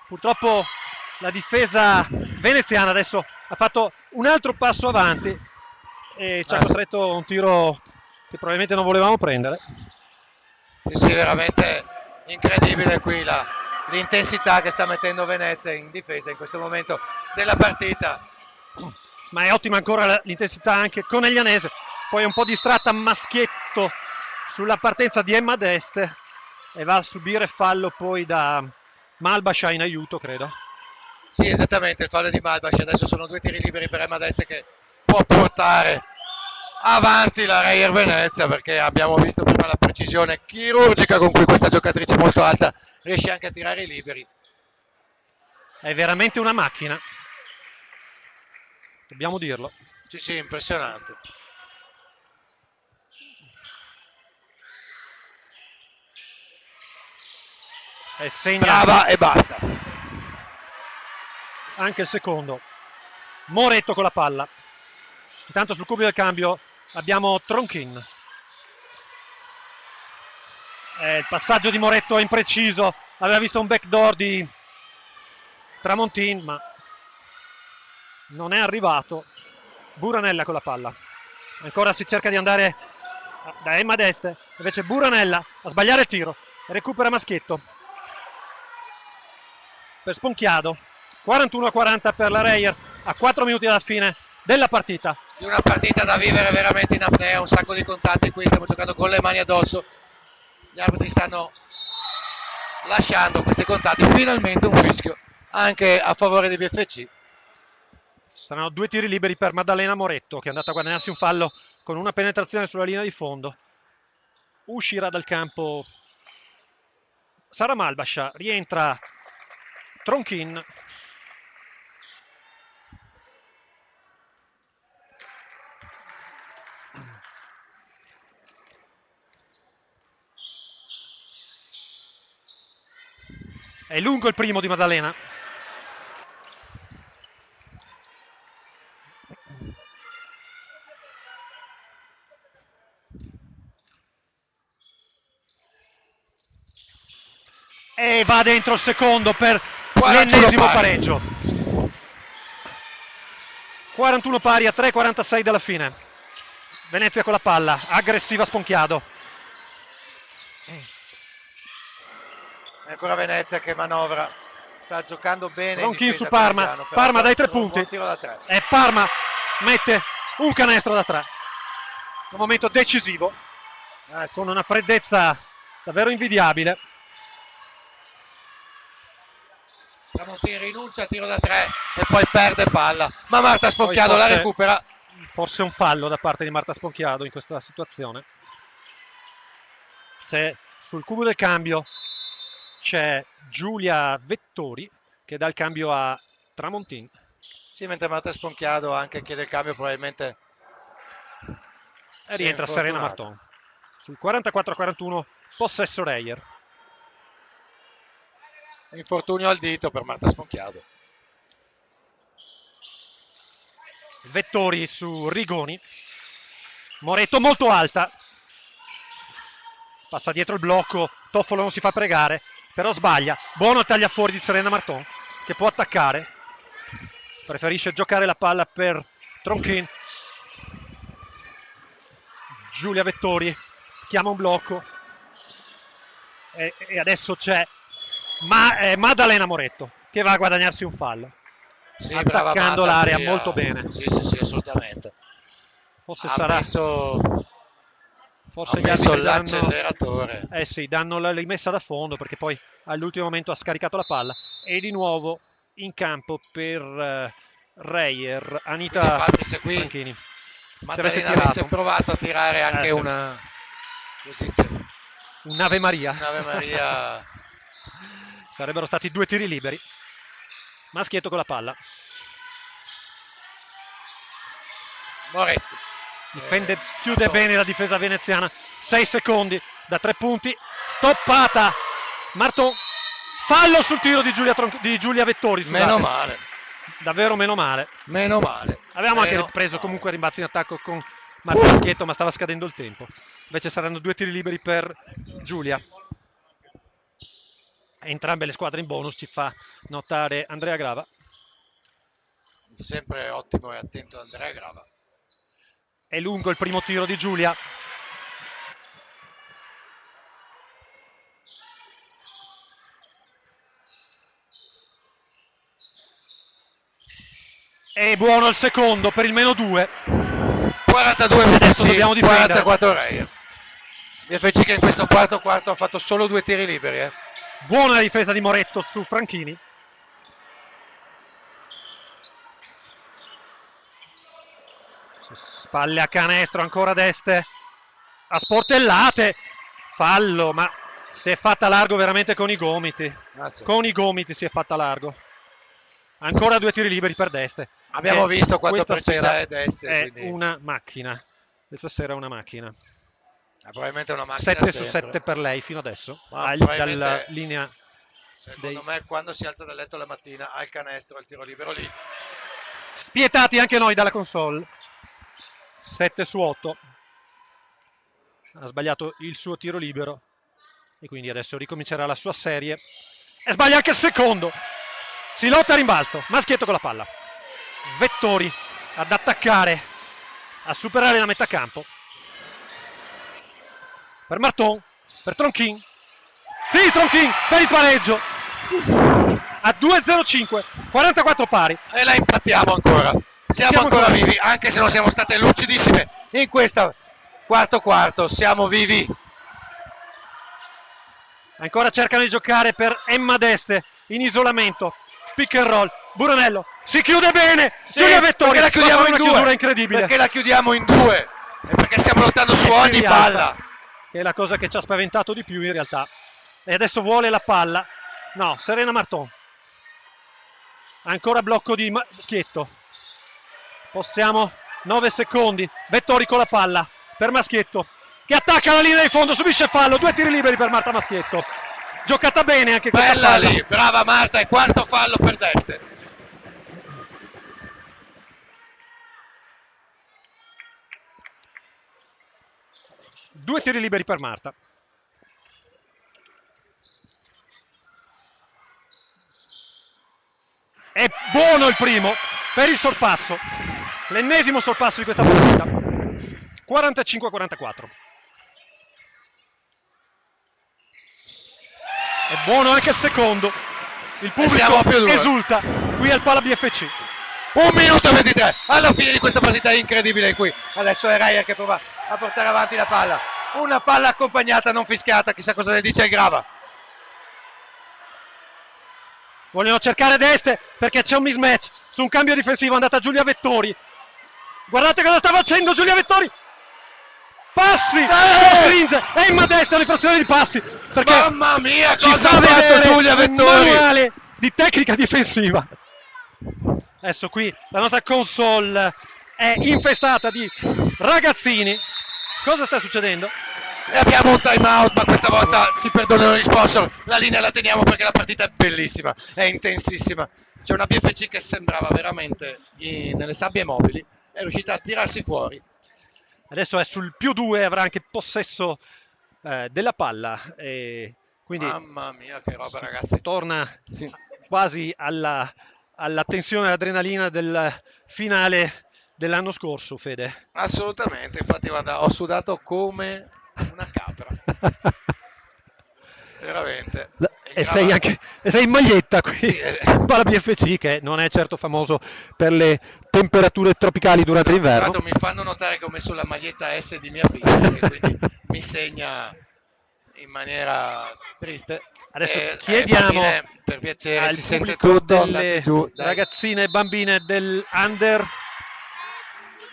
Purtroppo la difesa veneziana adesso ha fatto un altro passo avanti e ci ha costretto a un tiro che probabilmente non volevamo prendere. Sì, veramente incredibile qui l'intensità che sta mettendo Venezia in difesa in questo momento della partita. Ma è ottima ancora l'intensità anche coneglianese. Poi un po' distratta Maschietto sulla partenza di Emma D'Este e va a subire fallo poi da Malbascia in aiuto, credo. Sì, esattamente, il fallo di Malbascia. Adesso sono 2 tiri liberi per Emma D'Este che può portare avanti la Reyer Venezia, perché abbiamo visto prima la precisione chirurgica con cui questa giocatrice molto alta riesce anche a tirare i liberi. È veramente una macchina, dobbiamo dirlo. Sì, impressionante. E segna brava e basta. Anche il secondo. Moretto con la palla. Intanto sul cubio del cambio abbiamo Tronchin. Il passaggio di Moretto è impreciso, aveva visto un backdoor di Tramontin ma non è arrivato. Buranella con la palla, ancora si cerca di andare da Emma D'Este, invece Buranella a sbagliare il tiro, recupera Maschietto per Sponchiado. 41-40 per la Reyer a 4 minuti dalla fine della partita. Una partita da vivere veramente in apnea, un sacco di contatti qui, stiamo giocando con le mani addosso, gli arbitri stanno lasciando questi contatti, finalmente un fischio anche a favore di BFC. Saranno 2 tiri liberi per Maddalena Moretto che è andata a guadagnarsi un fallo con una penetrazione sulla linea di fondo. Uscirà dal campo Sara Malbascia, rientra Tronchin. È lungo il primo di Maddalena. E va dentro il secondo per l'ennesimo pareggio. 41 pari a 3:46 dalla fine. Venezia con la palla, aggressiva Sponchiado. È ancora Venezia che manovra, sta giocando bene. Tronchin su Parma, Parma dai 3 punti. E Parma mette un canestro da 3. Un momento decisivo, con una freddezza davvero invidiabile. Tramontin rinuncia a tiro da 3 e poi perde palla, ma Marta Sponchiado la recupera. Forse un fallo da parte di Marta Sponchiado in questa situazione. C'è sul cubo del cambio c'è Giulia Vettori che dà il cambio a Tramontin. Sì, mentre Marta Sponchiado anche chiede il cambio probabilmente. E rientra Serena Marton. Sul 44-41 possesso Reyer. Infortunio al dito per Marta Sponchiado. Vettori su Rigoni. Moretto molto alta. Passa dietro il blocco. Toffolo non si fa pregare, però sbaglia. Buono il tagliafuori di Serena Marton che può attaccare. Preferisce giocare la palla per Tronchin. Giulia Vettori schiama un blocco. E adesso c'è Maddalena Moretto che va a guadagnarsi un fallo, sì, attaccando l'area molto bene. Sì, assolutamente. Forse sarà forse gli arbitri danno la rimessa da fondo, perché poi all'ultimo momento ha scaricato la palla e di nuovo in campo per Reyer, Anita Infatti, se qui Franchini. Se avesse Maddalena tirato avesse provato a tirare anche sì. una così c'è, un'Ave Maria, un'Ave Maria. sarebbero stati 2 tiri liberi. Maschietto con la palla. Moretti Difende, chiude bene la difesa veneziana. 6 secondi da 3 punti. Stoppata. Marton. Fallo sul tiro di Giulia Vettori. Scusate. meno male, Davvero meno male. meno male. Avevamo anche Meno preso male. comunque rimbalzi in attacco con Marco Maschietto, ma stava scadendo il tempo. Invece saranno 2 tiri liberi per Giulia. Entrambe le squadre in bonus, ci fa notare Andrea Grava. Sempre ottimo e attento Andrea Grava. È lungo il primo tiro di Giulia. È buono il secondo per il -2. 42 Adesso dobbiamo difendere. 44 Reyer. BFC che in questo quarto ha fatto solo 2 tiri liberi. Buona la difesa di Moretto su Franchini. Spalle a canestro ancora d'Este. A sportellate. Fallo, ma si è fatta largo veramente con i gomiti. Sì. Con i gomiti si è fatta largo. Ancora 2 tiri liberi per d'Este. Abbiamo visto quanto questa precisa sera è d'Este, è quindi una macchina. Questa sera è una macchina. probabilmente una macchina 7 su sempre. 7 per lei fino adesso. Ma Dalla probabilmente, linea secondo me, quando si alza dal letto la mattina al canestro, il tiro libero lì. spietati anche noi dalla console. 7 su 8. Ha sbagliato il suo tiro libero e quindi adesso ricomincerà la sua serie. E sbaglia anche il secondo. Si lotta a rimbalzo. Maschietto con la palla. Vettori ad attaccare, a superare la metà campo. Per Marton, per Tronchin. Sì, Tronchin per il pareggio. A 2-0-5, 44 pari. E la impattiamo ancora. Siamo ancora vivi, anche se non siamo state lucidissime in questo quarto. Siamo vivi. Ancora cercano di giocare per Emma d'Este in isolamento. Pick and roll. Buronello si chiude bene. Sì, Giulia Vettori la chiudiamo in una due. chiusura incredibile. Perché la chiudiamo in 2 e perché stiamo lottando su ogni Si rialza, palla. che è la cosa che ci ha spaventato di più in realtà. E adesso vuole la palla. No, Serena Marton. Ancora blocco di Maschietto. Possiamo 9 secondi. Vettori con la palla per Maschietto che attacca la linea di fondo, subisce fallo. 2 tiri liberi per Marta Maschietto. Giocata bene anche questa Bella palla. lì, brava Marta, e quarto fallo per d'Este. Due tiri liberi per Marta. È buono il primo per il sorpasso. L'ennesimo sorpasso di questa partita. 45-44. È buono anche il secondo. Il pubblico esulta qui al Pala BFC. 1 minuto e 23 alla fine di questa partita incredibile qui. Adesso è Reyer che prova a portare avanti la palla. Una palla accompagnata, non fischiata, chissà cosa ne dice il Grava. Vogliono cercare d'Este perché c'è un mismatch su un cambio difensivo. È andata Giulia Vettori. Guardate cosa sta facendo Giulia Vettori. Passi, costringe Emma d'Este all'infrazione di passi perché Mamma mia, ci cosa fa ha fatto vedere Giulia un Vettori. manuale di tecnica difensiva. Adesso qui la nostra console è infestata di ragazzini. Cosa sta succedendo? E abbiamo un time out, ma questa volta ci perdonano gli sponsor. La linea la teniamo perché la partita è bellissima, è intensissima. C'è una BFC che sembrava veramente nelle sabbie mobili, è riuscita a tirarsi fuori. Adesso è sul +2, avrà anche possesso della palla e quindi Mamma mia, che roba, ragazzi. torna quasi alla tensione e adrenalina del finale dell'anno scorso, Fede. Assolutamente, infatti guarda, ho sudato come una capra. Veramente. E sei in maglietta qui Pala BFC, che non è certo famoso per le temperature tropicali durante l'inverno. Mi fanno notare che ho messo la maglietta S di mia figlia, che quindi mi segna in maniera triste. Adesso chiediamo per piacere, al si sente pubblico tutto, delle andate giù, dai. ragazzine e bambine dell'Under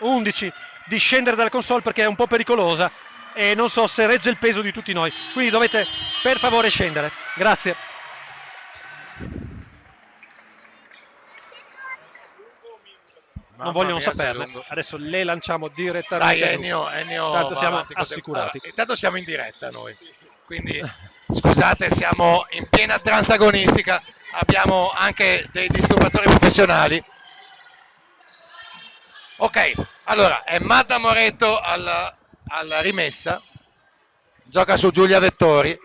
11 di scendere dalla console perché è un po' pericolosa e non so se regge il peso di tutti noi, quindi dovete per favore scendere, grazie. Non vogliono mia, saperle, sei lungo. adesso le lanciamo Dai direttamente giù. Ennio Tanto va siamo avanti con te. assicurati. Allora, intanto siamo in diretta noi, quindi scusate, siamo in piena transagonistica, abbiamo anche dei disturbatori professionali. Ok, allora è Madda Moretto alla rimessa, gioca su Giulia Vettori.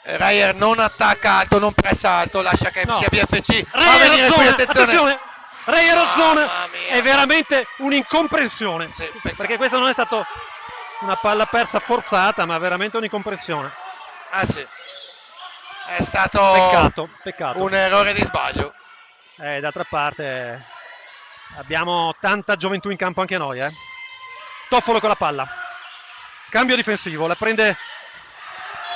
Raier non attacca alto, non pressa alto, lascia che No. sia BFC. Raier zona, attenzione! Raier Mamma zona mia. è veramente un'incomprensione, Sì, peccato. perché questa non è stata una palla persa forzata, ma veramente un'incomprensione. Ah sì, è stato Peccato. un errore di sbaglio. D'altra parte abbiamo tanta gioventù in campo anche noi. Toffolo con la palla. Cambio difensivo, la prende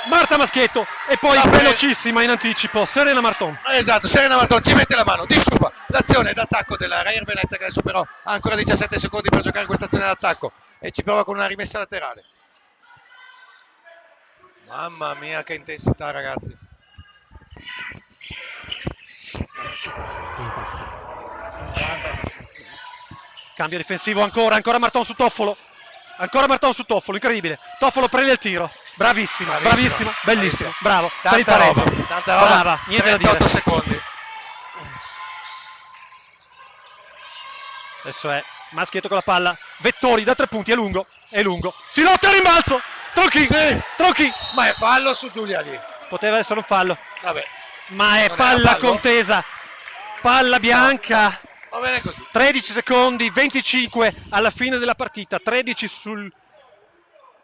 Marta Maschietto e poi velocissima in anticipo Serena Marton. Esatto, Serena Marton ci mette la mano, disturba l'azione d'attacco della Raier Veneta, che adesso però ha ancora 17 secondi per giocare questa azione d'attacco e ci prova con una rimessa laterale. Mamma mia che intensità, ragazzi. Cambio difensivo ancora Marton su Toffolo. Ancora Marton su Toffolo, incredibile. Toffolo prende il tiro. Bravissima, bellissimo, bravo. Per il pareggio. Tanta roba. Brava, niente da dire. 38 secondi. Adesso è Maschietto con la palla. Vettori da 3 punti, è lungo. Si lotta a rimbalzo. Tronchi. Ma è fallo su Giulia lì. Poteva essere un fallo. Vabbè. Ma è Non era palla fallo? Palla bianca. No. Va bene così. 13 secondi, 25 alla fine della partita, 13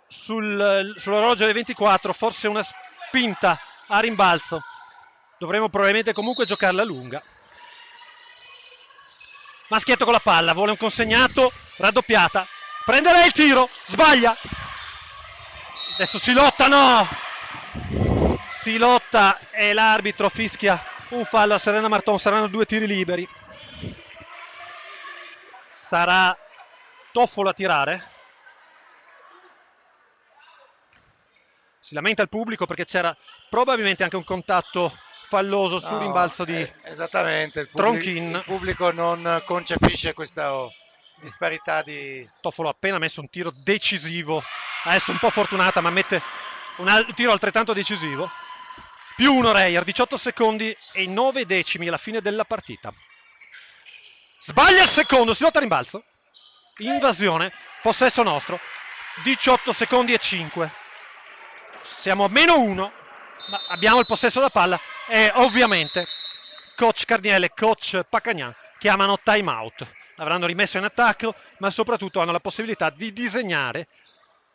sull'orologio delle 24, forse una spinta a rimbalzo. Dovremo probabilmente comunque giocarla lunga. Maschietto con la palla, vuole un consegnato, raddoppiata. Prende lei il tiro, sbaglia. Adesso si lotta, no! Si lotta e l'arbitro fischia un fallo a Serena Marton, saranno 2 tiri liberi. Sarà Toffolo a tirare. Si lamenta il pubblico perché c'era probabilmente anche un contatto falloso sul rimbalzo di esattamente, Tronchin. Il pubblico non concepisce questa disparità di... Toffolo ha appena messo un tiro decisivo, adesso un po' fortunata, ma mette un tiro altrettanto decisivo. +1 Raier, 18 secondi e 9 decimi alla fine della partita. Sbaglia il secondo, si lotta a rimbalzo. Invasione, possesso nostro. 18 secondi e 5. Siamo a -1, ma abbiamo il possesso della palla e ovviamente coach Carniele e coach Pacagnan chiamano time out. L'avranno rimesso in attacco, ma soprattutto hanno la possibilità di disegnare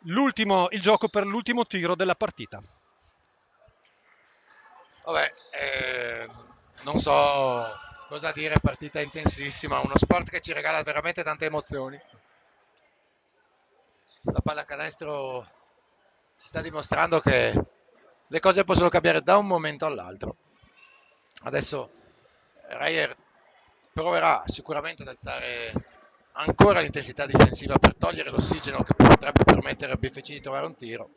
il gioco per l'ultimo tiro della partita. Vabbè, non so cosa dire, partita intensissima, uno sport che ci regala veramente tante emozioni. La pallacanestro sta dimostrando che le cose possono cambiare da un momento all'altro. Adesso Raier proverà sicuramente ad alzare ancora l'intensità difensiva per togliere l'ossigeno che potrebbe permettere a BFC di trovare un tiro.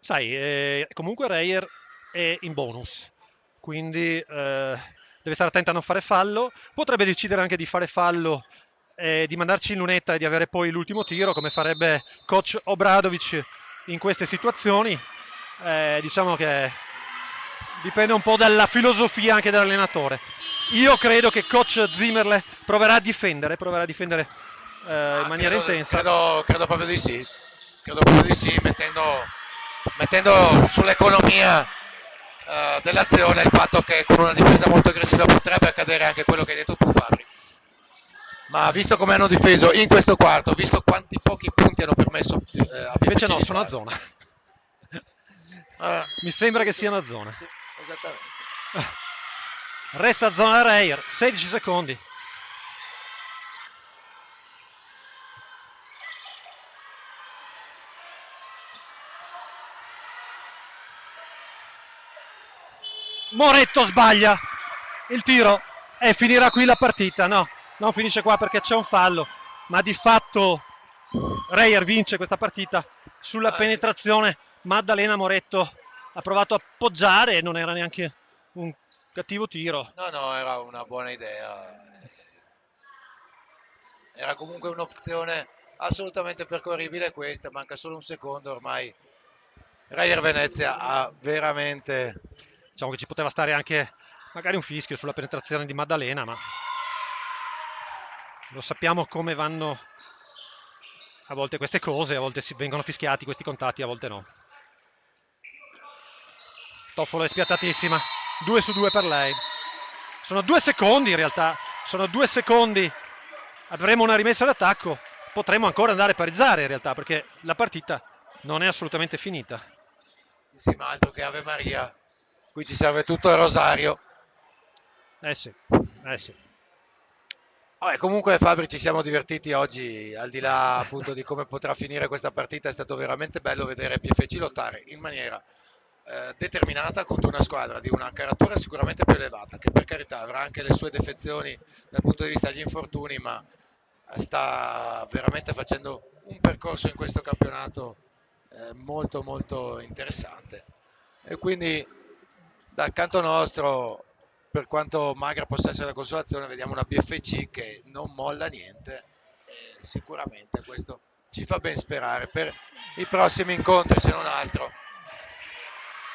Sai, comunque Raier è in bonus, quindi deve stare attenta a non fare fallo. Potrebbe decidere anche di fare fallo, di mandarci in lunetta e di avere poi l'ultimo tiro, come farebbe coach Obradovic in queste situazioni. Diciamo che dipende un po' dalla filosofia anche dell'allenatore. Io credo che coach Zimmerle proverà a difendere in maniera intensa. Credo proprio di sì. Mettendo sull'economia dell'azione il fatto che con una difesa molto aggressiva potrebbe accadere anche quello che hai detto tu, Fabri. Ma visto come hanno difeso in questo quarto, visto quanti pochi punti hanno permesso a BFC, invece no, sono a zona. Mi sembra che sia una zona. Sì, esattamente. Resta zona Raier, 16 secondi. Moretto sbaglia il tiro e finirà qui la partita. No, non finisce qua perché c'è un fallo, ma di fatto Reyer vince questa partita sulla penetrazione. Maddalena Moretto ha provato a appoggiare e non era neanche un cattivo tiro. No, era una buona idea. Era comunque un'opzione assolutamente percorribile questa, manca solo un secondo ormai. Reyer Venezia ha veramente... Diciamo che ci poteva stare anche magari un fischio sulla penetrazione di Maddalena, ma lo sappiamo come vanno a volte queste cose, a volte si vengono fischiati questi contatti, a volte no. Toffolo è spiattatissima, 2 su 2 per lei. Sono 2 secondi in realtà, sono 2 secondi, avremo una rimessa d'attacco, potremo ancora andare a pareggiare in realtà perché la partita non è assolutamente finita. Sì, ma altro che Ave Maria, qui ci serve tutto il rosario. Sì. Vabbè, comunque Fabri, ci siamo divertiti oggi, al di là appunto di come potrà finire questa partita, è stato veramente bello vedere PFC lottare in maniera determinata contro una squadra di una caratura sicuramente più elevata, che per carità avrà anche le sue defezioni dal punto di vista degli infortuni, ma sta veramente facendo un percorso in questo campionato molto molto interessante. E quindi dal canto nostro, per quanto magra possa essere la consolazione, vediamo una BFC che non molla niente e sicuramente questo ci fa ben sperare per i prossimi incontri, se non altro.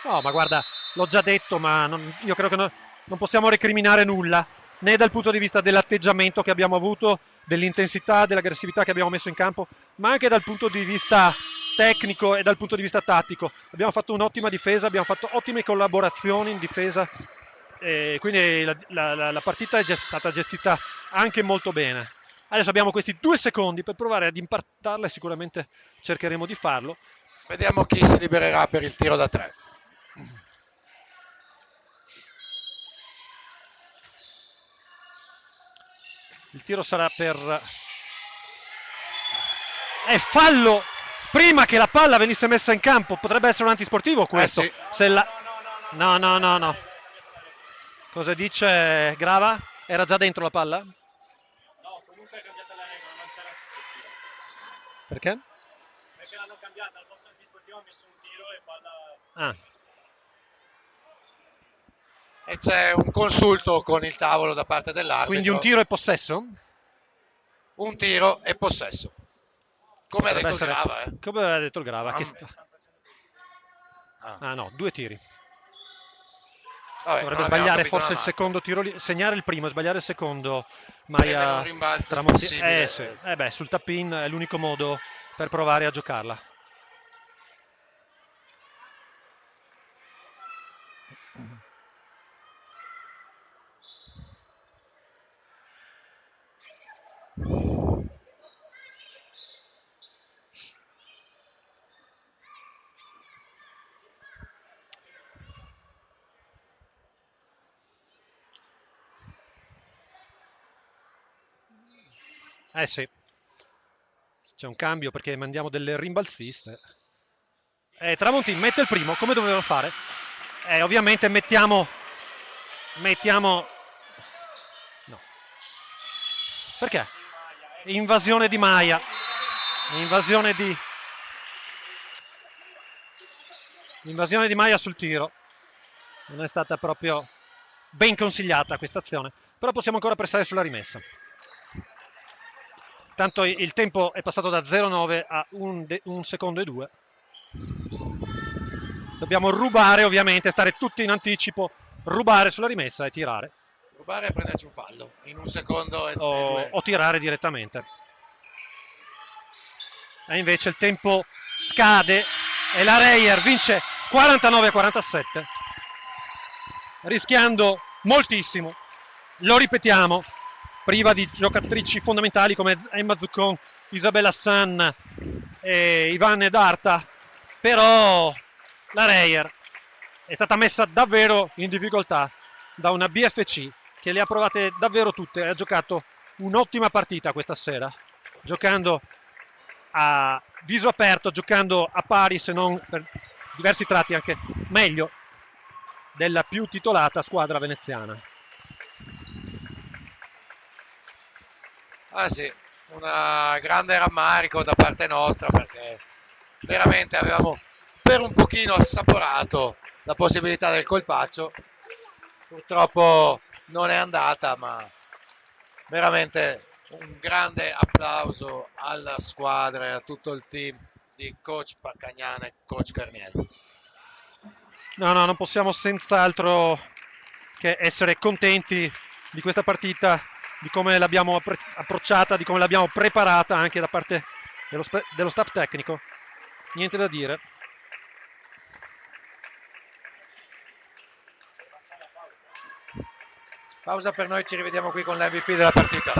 No, ma guarda, l'ho già detto, ma io credo che non possiamo recriminare nulla, né dal punto di vista dell'atteggiamento che abbiamo avuto, dell'intensità, dell'aggressività che abbiamo messo in campo, ma anche dal punto di vista tecnico e dal punto di vista tattico. Abbiamo fatto un'ottima difesa, abbiamo fatto ottime collaborazioni in difesa, e quindi la partita è stata gestita anche molto bene. Adesso abbiamo questi 2 secondi per provare ad impattarla e sicuramente cercheremo di farlo. Vediamo chi si libererà per il tiro da 3. Il tiro sarà per... È fallo prima che la palla venisse messa in campo. Potrebbe essere un antisportivo questo. Sì. Se la... No. Cosa dice Grava? Era già dentro la palla? No, comunque è cambiata la regola, non c'era antisportivo. Perché? Perché l'hanno cambiata, al posto antisportivo ha messo un tiro e palla... Ah, E c'è un consulto con il tavolo da parte dell'arbitro. quindi un tiro e possesso? Un tiro e possesso. Come ha detto il Grava, Come aveva detto il Grava. Ah. Ah no, 2 tiri. Vabbè, Dovrebbe non abbiamo sbagliare capito forse il una secondo tiro, segnare il primo e sbagliare il secondo. Prendere Maia un rimbalzo Tramonti. possibile. Sì. Sul tap-in è l'unico modo per provare a giocarla. Sì, c'è un cambio perché mandiamo delle rimbalziste. Tramonti mette il primo, come doveva fare? Ovviamente mettiamo... No. Perché? Invasione di Maia. Invasione di Maia sul tiro. Non è stata proprio ben consigliata questa azione, però possiamo ancora pressare sulla rimessa. Tanto il tempo è passato da 0,9 a 1 secondo e 2. Dobbiamo rubare, ovviamente, stare tutti in anticipo, rubare sulla rimessa e tirare. Rubare e prenderci un fallo in 1 secondo e O tirare direttamente. E invece il tempo scade e la Reyer vince 49-47, rischiando moltissimo. Lo ripetiamo, priva di giocatrici fondamentali come Emma Zuccon, Isabella San e Ivane Darta, però la Reyer è stata messa davvero in difficoltà da una BFC che le ha provate davvero tutte. Ha giocato un'ottima partita questa sera, giocando a viso aperto, giocando a pari, se non per diversi tratti anche meglio della più titolata squadra veneziana. Ah sì, un grande rammarico da parte nostra perché veramente avevamo per un pochino assaporato la possibilità del colpaccio. Purtroppo non è andata, ma veramente un grande applauso alla squadra e a tutto il team di coach Paccagnana e coach Carniello. No, non possiamo senz'altro che essere contenti di questa partita, di come l'abbiamo approcciata, di come l'abbiamo preparata anche da parte dello staff tecnico. Niente da dire. Pausa per noi, ci rivediamo qui con l'MVP della partita.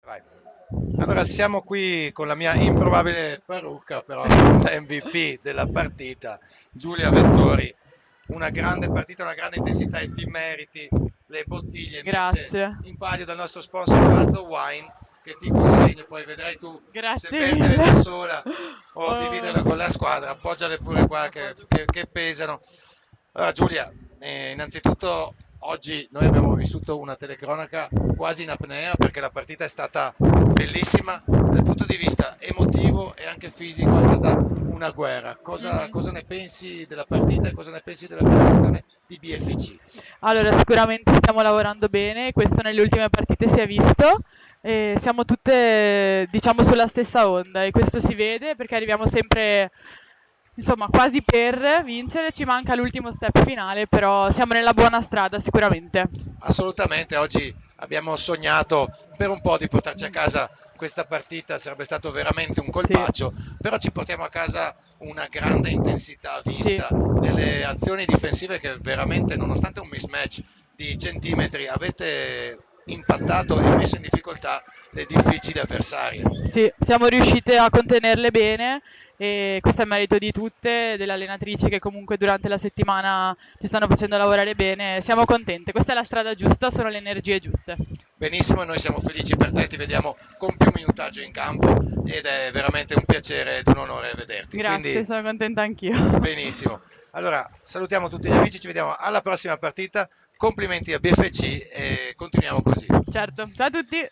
Vai. Allora siamo qui con la mia improbabile parrucca, però MVP della partita, Giulia Vettori. Una grande partita, una grande intensità e ti meriti le bottiglie messe Grazie. in palio dal nostro sponsor Razzo Wine che ti consegna, poi vedrai tu Grazie se bertele mille. da sola o Oh. dividerle con la squadra, appoggiale pure qua che pesano. Allora Giulia, innanzitutto oggi noi abbiamo vissuto una telecronaca quasi in apnea perché la partita è stata bellissima dal punto di vista emotivo e anche fisico, è stata una guerra. Cosa ne pensi della partita e cosa ne pensi della prestazione di BFC? Allora, sicuramente stiamo lavorando bene, questo nelle ultime partite si è visto. E siamo tutte, diciamo, sulla stessa onda e questo si vede perché arriviamo sempre, insomma, quasi per vincere, ci manca l'ultimo step finale, però siamo nella buona strada sicuramente. Assolutamente, oggi abbiamo sognato per un po' di portarci a casa questa partita, sarebbe stato veramente un colpaccio, però ci portiamo a casa una grande intensità vista, delle azioni difensive che veramente, nonostante un mismatch di centimetri, avete impattato e messo in difficoltà le difficili avversarie. Sì, siamo riuscite a contenerle bene e questo è merito di tutte, delle allenatrici che comunque durante la settimana ci stanno facendo lavorare bene. Siamo contente, questa è la strada giusta, sono le energie giuste. Benissimo, e noi siamo felici per te, ti vediamo con più minutaggio in campo ed è veramente un piacere ed un onore vederti. Grazie, Quindi, sono contenta anch'io. benissimo. Allora, salutiamo tutti gli amici, ci vediamo alla prossima partita. Complimenti a BFC e continuiamo così. Certo, ciao a tutti!